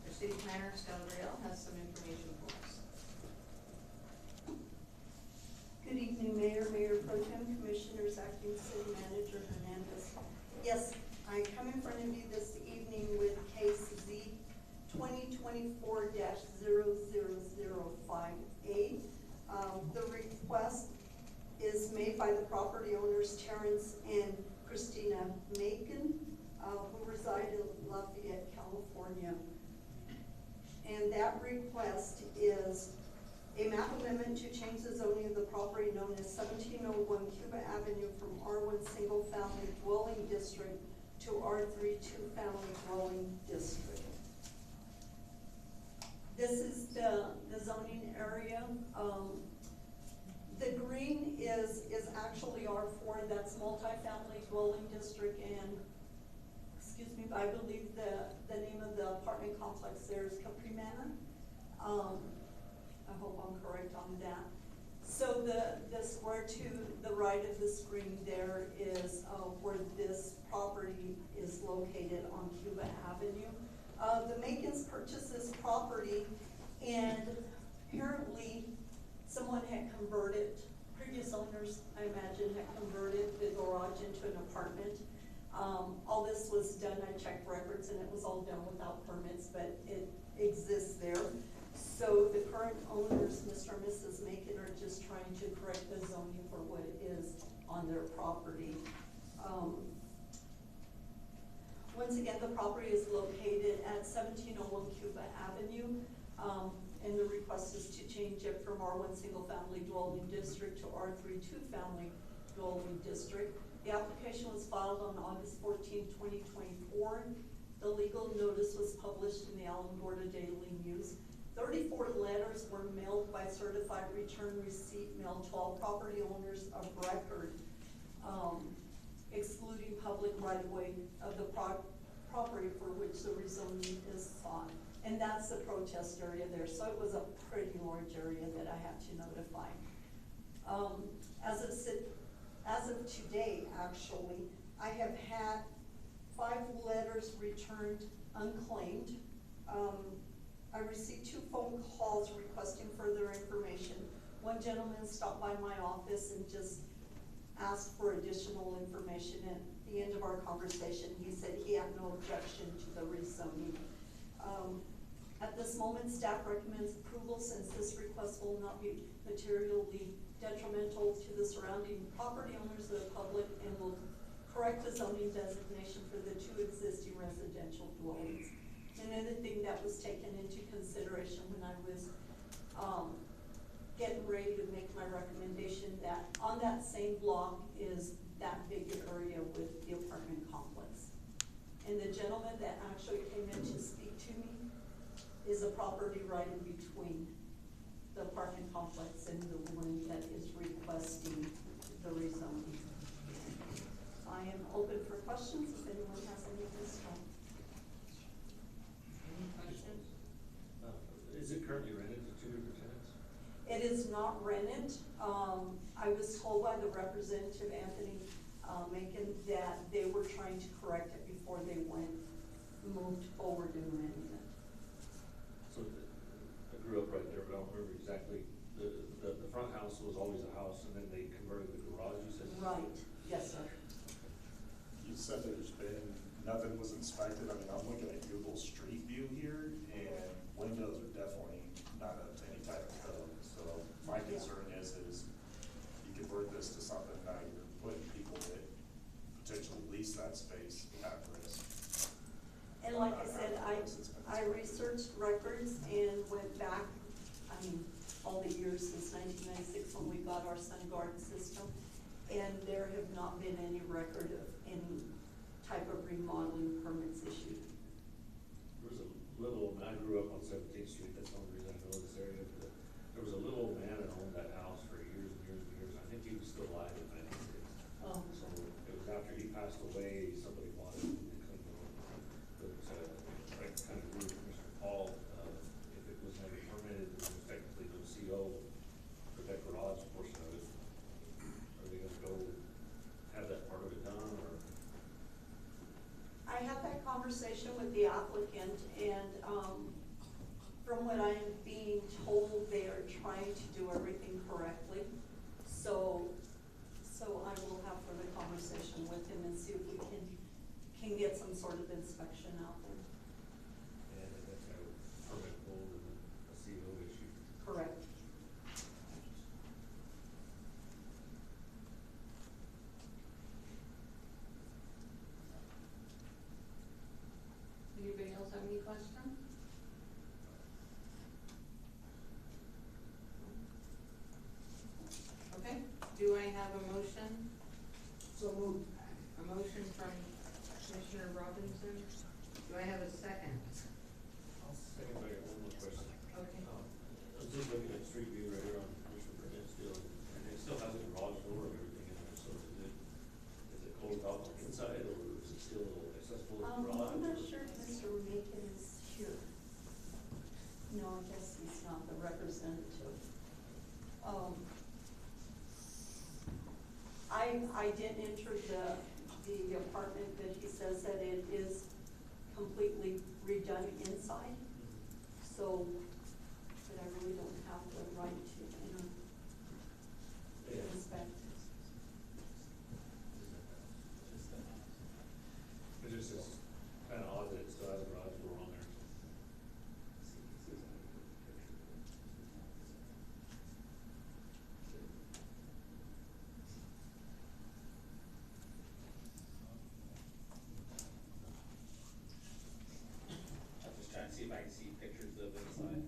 S5: the city planner, Stella Rail, has some information for us.
S14: Good evening, Mayor, Mayor Pro Tem, Commissioners, Acting City Manager Hernandez. Yes, I come in front of you this evening with case Z 2024-00058. The request is made by the property owners Terrence and Christina Macon, who reside in Lafayette, California. And that request is a map amendment to change the zoning of the property known as 1701 Cuba Avenue from R1 Single Family Dwelling District to R3 Two Family Dwelling District. This is the zoning area. The green is actually R4, that's multifamily dwelling district, and excuse me, but I believe the name of the apartment complex there is Capri Manor. I hope I'm correct on that. So the square to the right of the screen there is where this property is located on Cuba Avenue. The Macons purchased this property, and apparently someone had converted, previous owners, I imagine, had converted the garage into an apartment. All this was done, I checked records, and it was all done without permits, but it exists there. So the current owners, Mr. and Mrs. Macon, are just trying to correct the zoning for what it is on their property. Once again, the property is located at 1701 Cuba Avenue. And the request is to change it from R1 Single Family Dwelling District to R3 Two Family Dwelling District. The application was filed on August 14, 2024. The legal notice was published in the Alamogordo Daily News. 34 letters were mailed by certified return receipt mailed to all property owners of record, excluding public right-of-way of the property for which the rezoning is sought. And that's the protest area there, so it was a pretty large area that I had to notify. As of today, actually, I have had 5 letters returned unclaimed. I received 2 phone calls requesting further information. One gentleman stopped by my office and just asked for additional information. At the end of our conversation, he said he had no objection to the rezoning. At this moment, staff recommends approval since this request will not be materially detrimental to the surrounding property owners of the public and will correct the zoning designation for the 2 existing residential dwellings. Another thing that was taken into consideration when I was getting ready to make my recommendation, that on that same block is that big area with the apartment complex. And the gentleman that actually came in to speak to me is a property right in between the apartment complex and the one that is requesting the rezoning. I am open for questions if anyone has any at this time.
S5: Any questions?
S12: Is it currently rented to 2 different tenants?
S14: It is not rented. I was told by the representative, Anthony Macon, that they were trying to correct it before they moved forward in renting it.
S12: So I grew up right there, but I don't remember exactly. The front house was always a house, and then they converted the garage, you said?
S14: Right, yes, sir.
S6: You said there's been, nothing was inspected. I mean, I'm looking at Google Street View here, and windows are definitely not up to any type of code. So my concern is you convert this to something now you're putting people that potentially lease that space at risk.
S14: And like I said, I researched records and went back, I mean, all the years since 1996 when we got our Sun Garden system, and there have not been any record of any type of remodeling permits issued.
S12: There was a little, I grew up on 17th Street, that's the only reason I know this area, but there was a little old man that owned that house for years and years and years. I think he was still alive in 96.
S14: Oh.
S12: So it was after he passed away, somebody bought it and cleaned it up. But I kind of agree with Mr. Paul, if it was never permitted, there was technically no CO for that garage portion of it. Are they gonna go have that part of it done, or?
S14: I had that conversation with the applicant, and from what I am being told, they are trying to do everything correctly. So I will have further conversation with him and see if we can get some sort of inspection out there.
S12: And that's kind of permit hold and a CO issue.
S14: Correct.
S5: Anybody else have any questions? Okay, do I have a motion?
S13: So moved.
S5: A motion from Commissioner Robinson. Do I have a second?
S12: Second, I got one more question.
S5: Okay.
S12: I was just looking at Street View right here on Commissioner Burnett's deal, and it still has a garage door and everything in there, so is it closed off on the inside, or is it still accessible as a garage?
S14: I'm not sure if Mr. Macon is here. No, I guess he's not the representative. I didn't enter the apartment, but he says that it is completely redone inside. So, but I really don't have the right to inspect.
S12: It just is kind of odd that it still has a garage door on there. I'm just trying to see if I can see pictures of inside.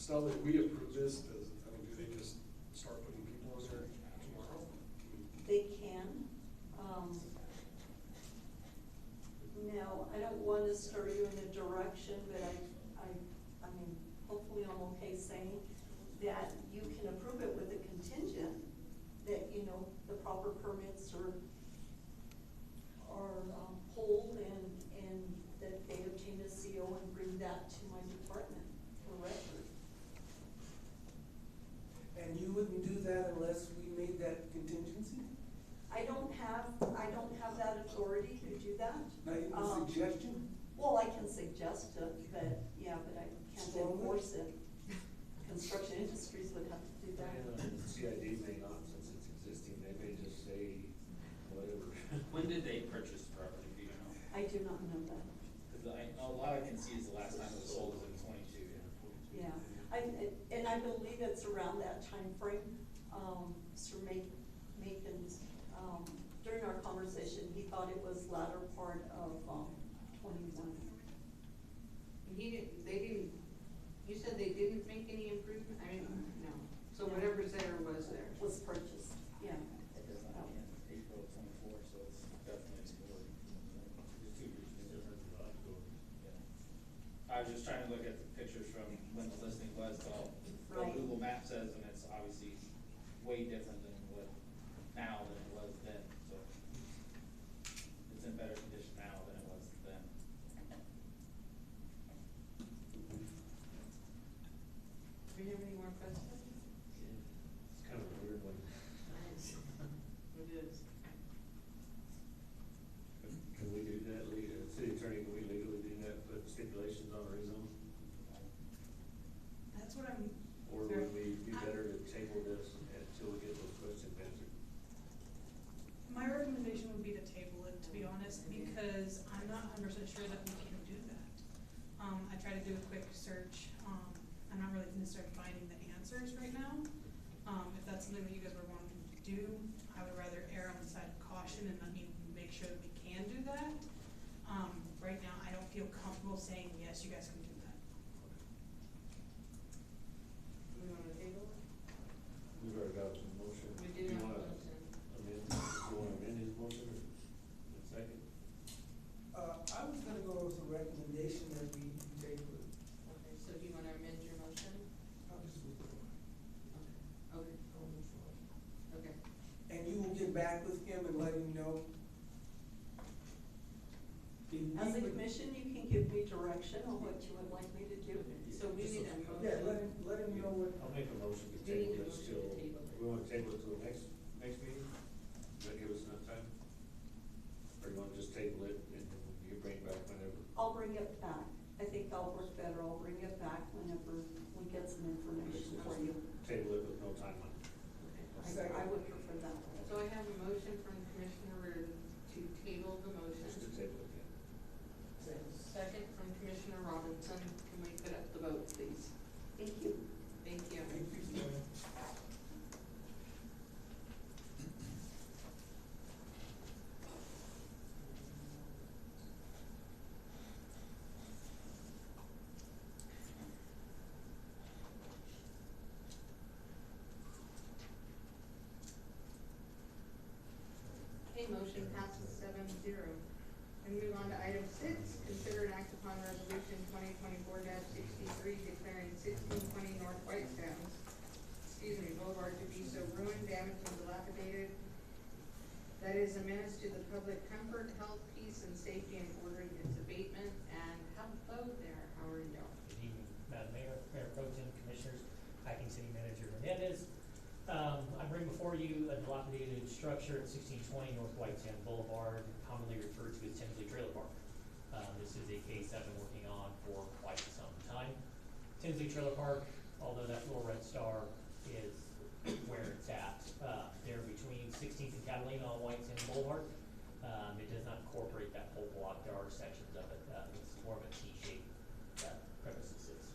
S2: So that we approve this, do they just start putting people in there tomorrow?
S14: They can. Now, I don't want to start you in a direction, but I mean, hopefully I'm okay saying that you can approve it with a contingent that, you know, the proper permits are pulled and that they obtain a CO and bring that to my department for record.
S13: And you wouldn't do that unless we made that contingency?
S14: I don't have that authority to do that.
S13: Not even a suggestion?
S14: Well, I can suggest it, but, yeah, but I can't enforce it. Construction industries would have to do that.
S15: CID may not, since it's existing, they may just say whatever.
S12: When did they purchase the property, do you know?
S14: I do not know that.
S12: Cause a lot I can see is the last time it was sold was in 22, yeah.
S14: Yeah, and I believe it's around that time frame. Sir Macon's, during our conversation, he thought it was latter part of, 21.
S5: You said they didn't make any improvement? I mean, no. So whatever's there was there.
S14: Was purchased, yeah.
S12: It does not end April 24, so it's definitely more. It's 2 years. Yeah. I was just trying to look at the pictures from when the listing was, so what
S14: Right.
S12: Google Maps says, and it's obviously way different than what now than it was then, so. It's in better condition now than it was then.
S5: Do we have any more questions?
S15: It's kind of a weird one.
S5: It is.
S15: Can we do that, city attorney, can we legally do that, put stipulations on rezone?
S4: That's what I'm.
S15: Or would we be better to table this until we get those questions answered?
S4: My recommendation would be to table it, to be honest, because I'm not 100% sure that we can do that. I tried to do a quick search. I'm not really necessarily finding the answers right now. If that's something that you guys were wanting to do, I would rather err on the side of caution and let me make sure that we can do that. Right now, I don't feel comfortable saying, yes, you guys can do that.
S5: Do we want to table it?
S15: We've already got some motion.
S5: We
S15: Do
S5: do
S15: you
S5: have a
S15: wanna
S5: motion.
S15: amend, do you wanna amend his motion or a second?
S13: I was gonna go with a recommendation that we table it.
S5: Okay, so do you want to amend your motion?
S13: I'll just withdraw.
S5: Okay.
S13: I'll withdraw.
S5: Okay.
S13: And you will get back with him and let him know?
S14: As a commission, you can give me direction on what you would like me to do.
S5: So we need a motion.
S13: Yeah, let him know what.
S15: I'll make a motion to
S5: We need
S15: table
S5: a
S15: this
S5: motion
S15: till,
S5: to table it.
S15: we wanna table it till the next meeting? Does that give us enough time? Or you wanna just table it and you bring it back whenever?
S14: I'll bring it back. I think that'll work better. I'll bring it back whenever we get some information for you.
S15: Table it with no timeline.
S14: I would prefer that.
S5: So I have a motion from Commissioner Reardon to table the motion.
S15: Just to table it, yeah.
S5: Second from Commissioner Robinson. Can we put up the vote, please?
S14: Thank you.
S5: Thank you.
S13: Thank you, Stan.
S5: Okay, motion passes 7-0. And move on to item 6, consider and act upon resolution 2024-63 declaring 1620 North White Sands, Boulevard to be so ruined, damaged, and dilapidated that is a menace to the public comfort, health, peace, and safety, and ordering its abatement. And hello there, how are you?
S16: Good evening, Madam Mayor, Mayor Pro Tem, Commissioners, Acting City Manager Hernandez. I bring before you a dilapidated structure at 1620 North White Sand Boulevard, commonly referred to as Tinsley Trailer Park. This is a case I've been working on for quite some time. Tinsley Trailer Park, although that little red star is where it's at, there between 16th and Catalina on White Sand Boulevard. It does not incorporate that whole block. There are sections of it. It's more of a T-shape that premises is.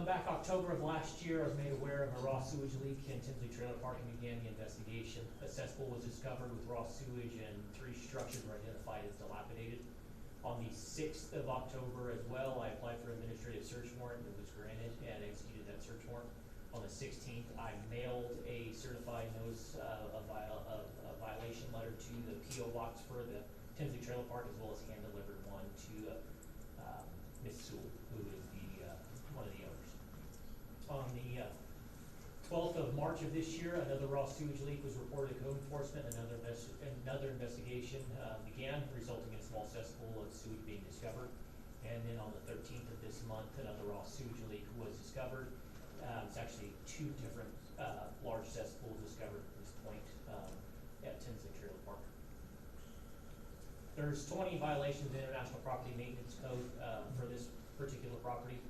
S16: Back October of last year, I was made aware of a raw sewage leak in Tinsley Trailer Park and began the investigation. A cesspool was discovered with raw sewage and 3 structures were identified as dilapidated. On the 6th of October as well, I applied for administrative search warrant that was granted and executed that search warrant. On the 16th, I mailed a certified notice of violation letter to the P.O. box for the Tinsley Trailer Park, as well as hand delivered one to Ms. Sewell, who is the one of the owners. On the 12th of March of this year, another raw sewage leak was reported to code enforcement. Another investigation began, resulting in a small cesspool of sewage being discovered. And then on the 13th of this month, another raw sewage leak was discovered. It's actually two different large cesspools discovered at this point at Tinsley Trailer Park. There's 20 violations of International Property Maintenance Code for this particular property.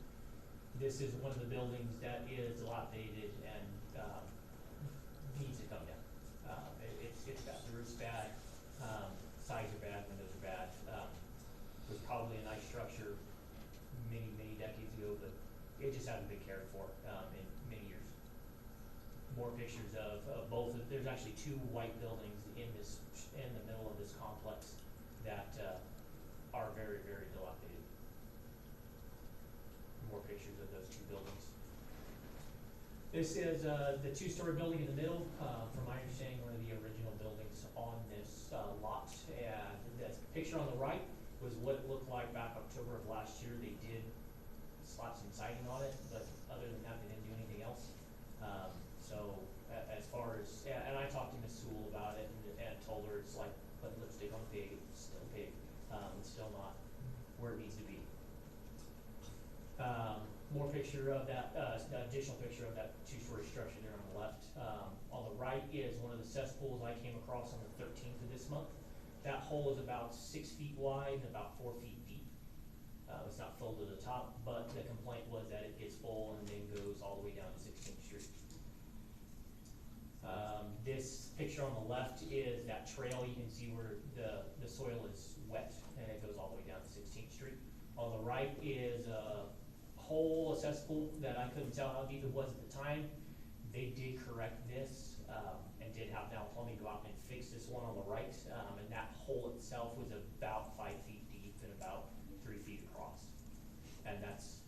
S16: This is one of the buildings that is dilapidated and needs to come down. It's bad. The roof's bad, sides are bad, windows are bad. It was probably a nice structure many decades ago, but it just hasn't been cared for in many years. More pictures of both. There's actually two white buildings in the middle of this complex that are very dilapidated. More pictures of those two buildings. This is the two-story building in the middle. From my understanding, one of the original buildings on this lot. And the picture on the right was what it looked like back October of last year. They did slap some siding on it, but other than that, they didn't do anything else. So as far as, and I talked to Ms. Sewell about it and told her it's like putting lipstick on a pig. It's still a pig. It's still not where it needs to be. More picture of that, additional picture of that two-story structure there on the left. On the right is one of the cesspools I came across on the 13th of this month. That hole is about 6 feet wide and about 4 feet deep. It's not full to the top, but the complaint was that it gets full and then goes all the way down to 16th Street. This picture on the left is that trail. You can see where the soil is wet and it goes all the way down to 16th Street. On the right is a hole, a cesspool that I couldn't tell how deep it was at the time. They did correct this and did have now plumbing go out and fix this one on the right. And that hole itself was about 5 feet deep and about 3 feet across. And that's,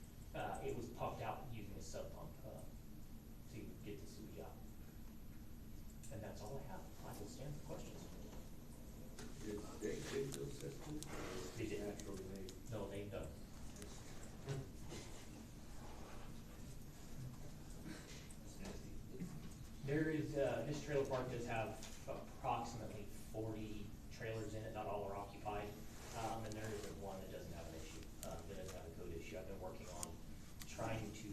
S16: it was pumped out using a sub pump to get the sewage out. And that's all I have. I will stand for questions.
S15: Did they dig those cesspools?
S16: They did.
S15: Naturally made?
S16: No, they don't. There is, this trailer park does have approximately 40 trailers in it, not all are occupied. And there isn't one that doesn't have an issue, that doesn't have a code issue. I've been working on trying to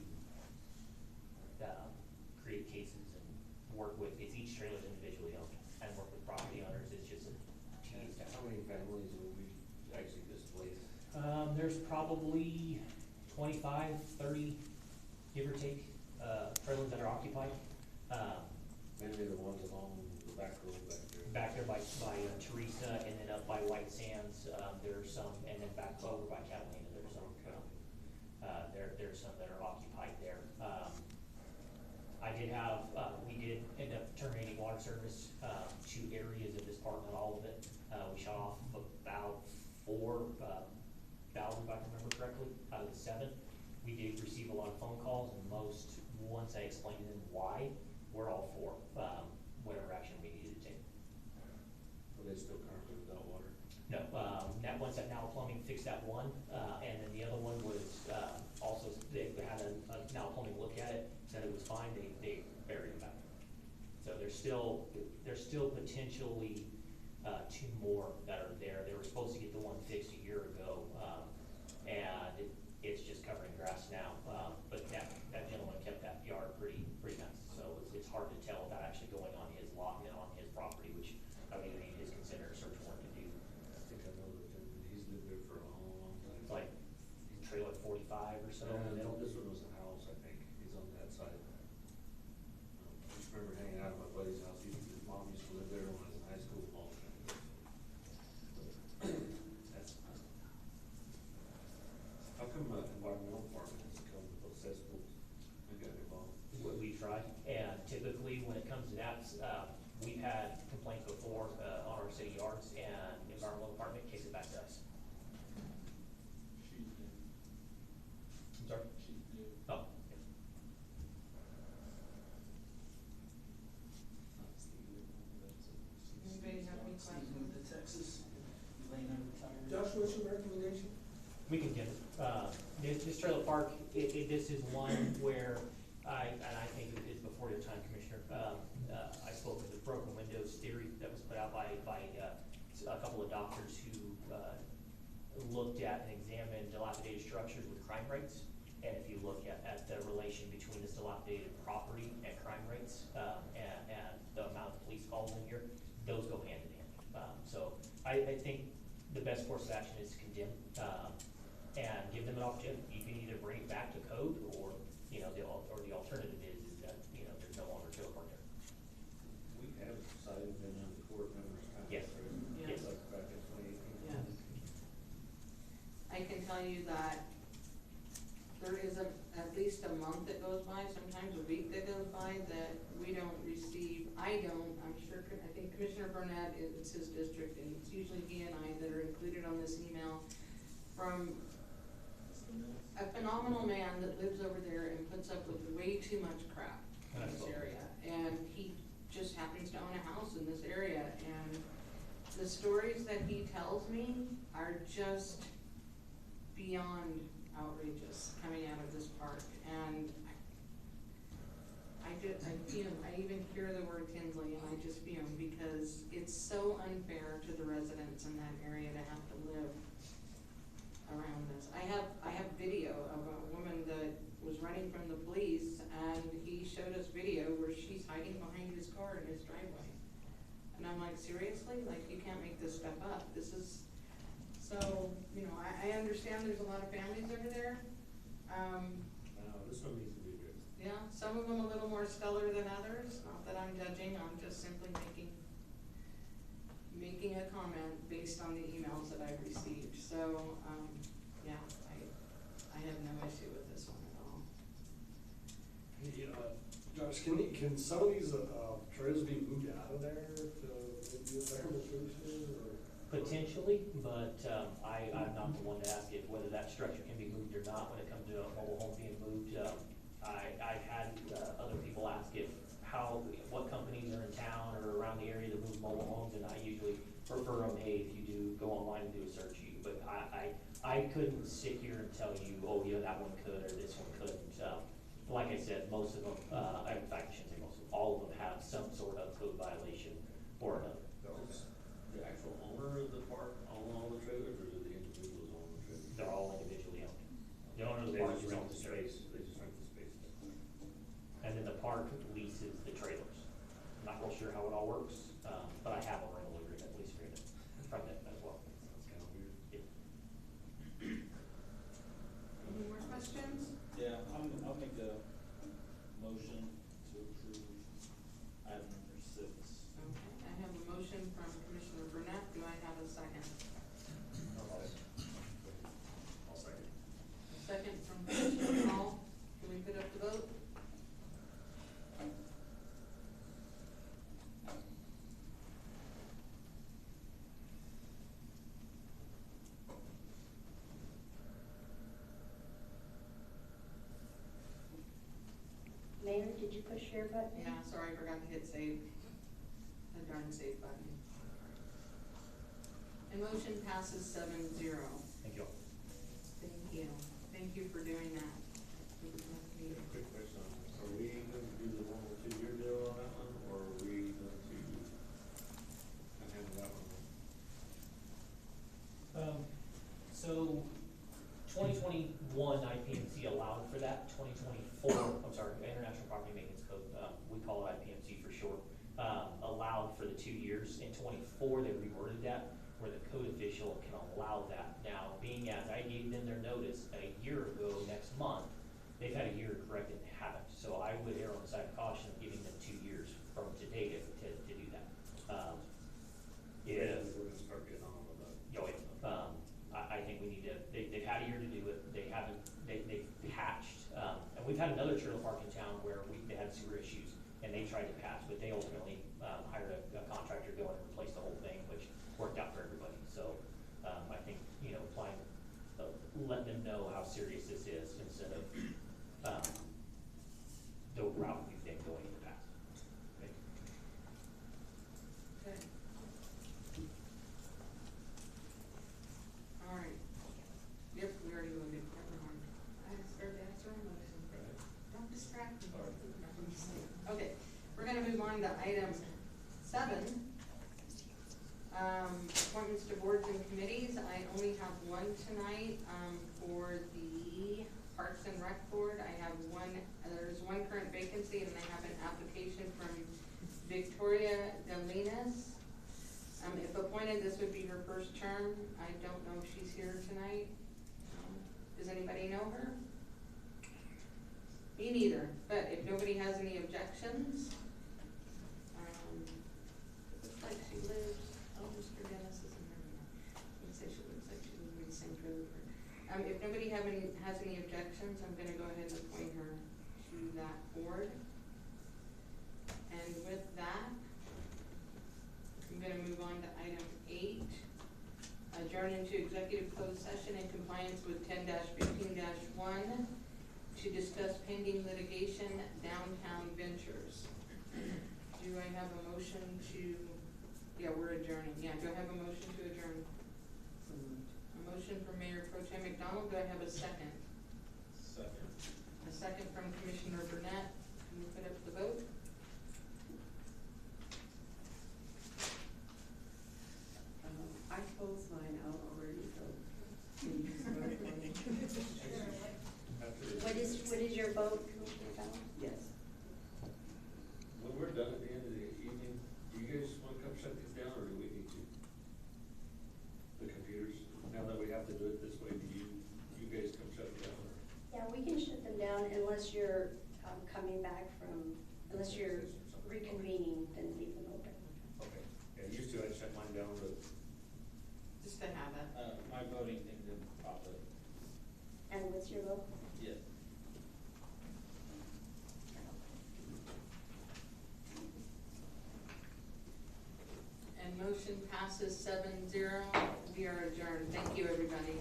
S16: create cases and work with, it's each trailer is individually owned, and work with property owners. It's just a tedious task.
S15: How many families will we actually displace?
S16: There's probably 25, 30, give or take, trailers that are occupied.
S15: Maybe the ones along the back road back there.
S16: Back there by Teresa, and then up by White Sands, there's some, and then back over by Catalina, there's some. There's some that are occupied there. I did have, we did end up terminating water service, 2 areas of this park, not all of it. We shut off about 4 valves, if I can remember correctly, out of the 7. We did receive a lot of phone calls, and most, once I explained to them why, we're all for whatever action we needed to take.
S15: Are they still currently without water?
S16: No, that once that Now Plumbing fixed that one, and then the other one was also, they had a Now Plumbing look at it, said it was fine, they buried it back. So there's still potentially 2 more that are there. They were supposed to get the one fixed a year ago, and it's just covering grass now. But that gentleman kept that yard pretty nice. So it's hard to tell without actually going on his lot and on his property, which I mean is considered a search warrant to do.
S15: I think I know that he's lived there for a long time.
S16: It's like trailer 45 or so in the middle.
S15: This one was a house, I think. He's on that side. I just remember hanging out at my buddy's house. His mom used to live there when I was in high school all the time. How come environmental department doesn't come with those cesspools and get involved?
S16: What we try, and typically when it comes to that, we've had complaints before on our city yards, and the environmental department kicks it back to us. This trailer park, this is one where I think it's before your time, Commissioner, I spoke of the broken windows theory that was put out by a couple of doctors who looked at and examined dilapidated structures with crime rates. And if you look at the relation between this dilapidated property and crime rates, and the amount of police calls in here, those go hand in hand. So I think the best course of action is to condemn, and give them an opportunity. You can either bring it back to code, or, you know, the alternative is that, you know, there's no longer trailer park there.
S15: We have decided been on the court numerous times.
S16: Yes.
S15: Right?
S16: Yes.
S15: Like back in 2018.
S5: Yes. I can tell you that there is at least a month that goes by, sometimes a week that goes by, that we don't receive, I'm sure, I think Commissioner Burnett, it's his district, and it's usually he and I that are included on this email, from a phenomenal man that lives over there and puts up with way too much crap in this area. And he just happens to own a house in this area, and the stories that he tells me are just beyond outrageous coming out of this park. And I fume. I even hear the word Tinsley and I just fume, because it's so unfair to the residents in that area to have to live around this. I have video of a woman that was running from the police, and he showed us video where she's hiding behind his car in his driveway. And I'm like, seriously? Like, you can't make this stuff up. This is, so, you know, I understand there's a lot of families over there.
S15: This one needs to be addressed.
S5: Yeah, some of them a little more stellar than others. Not that I'm judging, I'm just simply making a comment based on the emails that I've received. So, yeah, I have no issue with this one at all.
S2: Hey, Josh, can some of these, trails be moved out of there to maybe a better location, or?
S16: Potentially, but I'm not the one to ask if whether that structure can be moved or not when it comes to a mobile home being moved. I've had other people ask what companies are in town or around the area that move mobile homes, and I usually prefer them, hey, if you do, go online and do a search. But I couldn't sit here and tell you, oh yeah, that one could or this one couldn't. Like I said, most of them, in fact, I shouldn't say most of them, all of them have some sort of code violation or another.
S15: The actual owner of the park own all the trailers, or do the individuals own the trailers?
S16: They're all individually owned. The owner of the
S15: They
S16: park
S15: just
S16: is
S15: rent
S16: on
S15: the
S16: the
S15: space, they just rent the space.
S16: and then the park leases the trailers. I'm not real sure how it all works, but I have a rental agreement, lease agreement from them as well.
S15: Sounds kind of weird.
S16: Yeah.
S5: Any more questions?
S12: Yeah, I'll make a motion to approve item number 6.
S5: Okay, I have a motion from Commissioner Burnett. Do I have a second?
S6: I'll second.
S5: A second from Commissioner Hall. Can we put up the vote?
S8: Mayor, did you push your button?
S5: Yeah, sorry, I forgot to hit save. The darn save button. And motion passes 7-0.
S16: Thank you all.
S5: Thank you. Thank you for doing that.
S15: Quick question on this, are we going to do the 1 or 2 year deal on that one, or are we going to handle that one?
S16: So 2021 IPMC allowed for that. 2024, International Property Maintenance Code, we call it IPMC for short, allowed for the 2 years. In 24, they reworded that where the code official can allow that. Now, being as I gave them their notice a year ago next month, they've had a year to correct it and haven't. So I would err on the side of caution of giving them 2 years from today to do that.
S15: Yeah, we're gonna start getting on with that.
S16: I think we need to, they've had a year to do it, they've patched, and we've had another trailer park in town where they had sewer issues, and they tried to patch, but they ultimately, hired a contractor to go in and replace the whole thing, which worked out for everybody. So, I think, applying, letting them know how serious this is instead of, the route we've been going in the past. Okay.
S5: Okay. All right. Yep, we already voted. Never mind. term. I don't know if she's here tonight. Does anybody know her? Me neither, but if nobody has any objections, it looks like she lives, oh, Mr. Dennis isn't here anymore. Let's say she looks like she lives in the same room. If nobody has any objections, I'm gonna go ahead and appoint her to that board. And with that, I'm gonna move on to item 8, adjourn into executive closed session in compliance with 10-15-1 to discuss pending litigation, Downtown Ventures. Do I have a motion to, yeah, we're adjourning, yeah, do I have a motion to adjourn? A motion from Mayor Pro Tem McDonald, do I have a second?
S12: Second.
S5: A second from Commissioner Burnett, can you put up the vote?
S11: I closed mine out already, so can you start for me?
S8: What is your vote, Commissioner Bell?
S11: Yes.
S15: When we're done at the end of the evening, do you guys wanna come shut these down, or do we need to? The computers, now that we have to do it this way, do you guys come shut it down, or?
S8: Yeah, we can shut them down unless you're coming back unless you're reconvening, then leave them open.
S15: Okay, yeah, used to, I'd shut mine down, but.
S5: Just to have it.
S12: My voting thing didn't pop up.
S8: And what's your vote?
S12: Yes.
S5: And motion passes 7-0. We are adjourned. Thank you, everybody.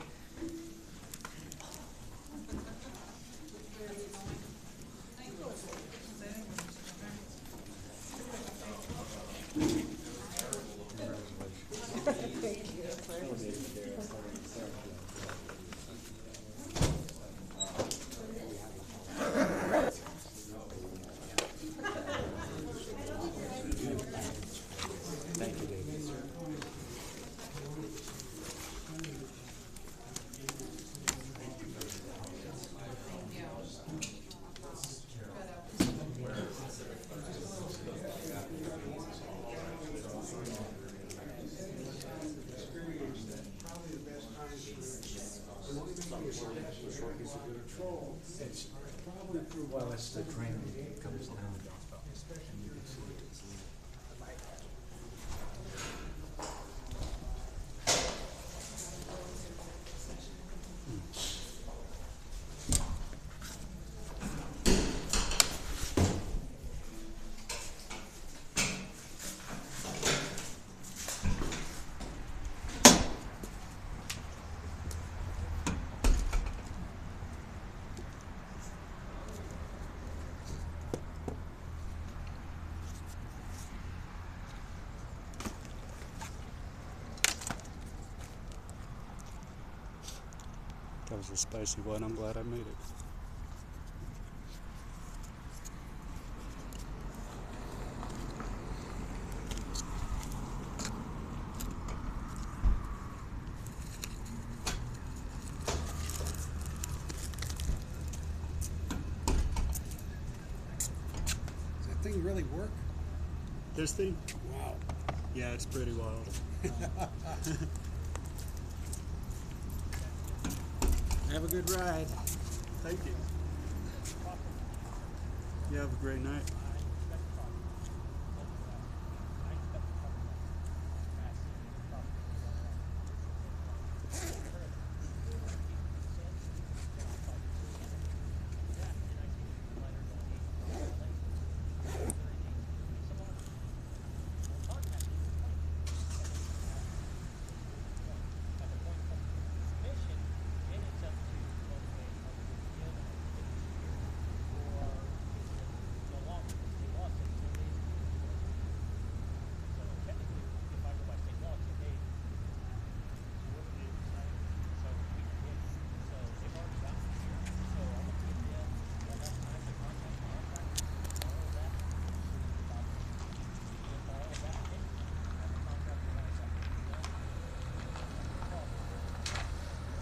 S3: Well, it's the drain that comes down. And you can see it's
S17: That was a spicy one. I'm glad I made it.
S9: Does that thing really work?
S17: This thing?
S9: Wow.
S17: Yeah, it's pretty wild.
S9: Have a good ride.
S17: Thank you. You have a great night.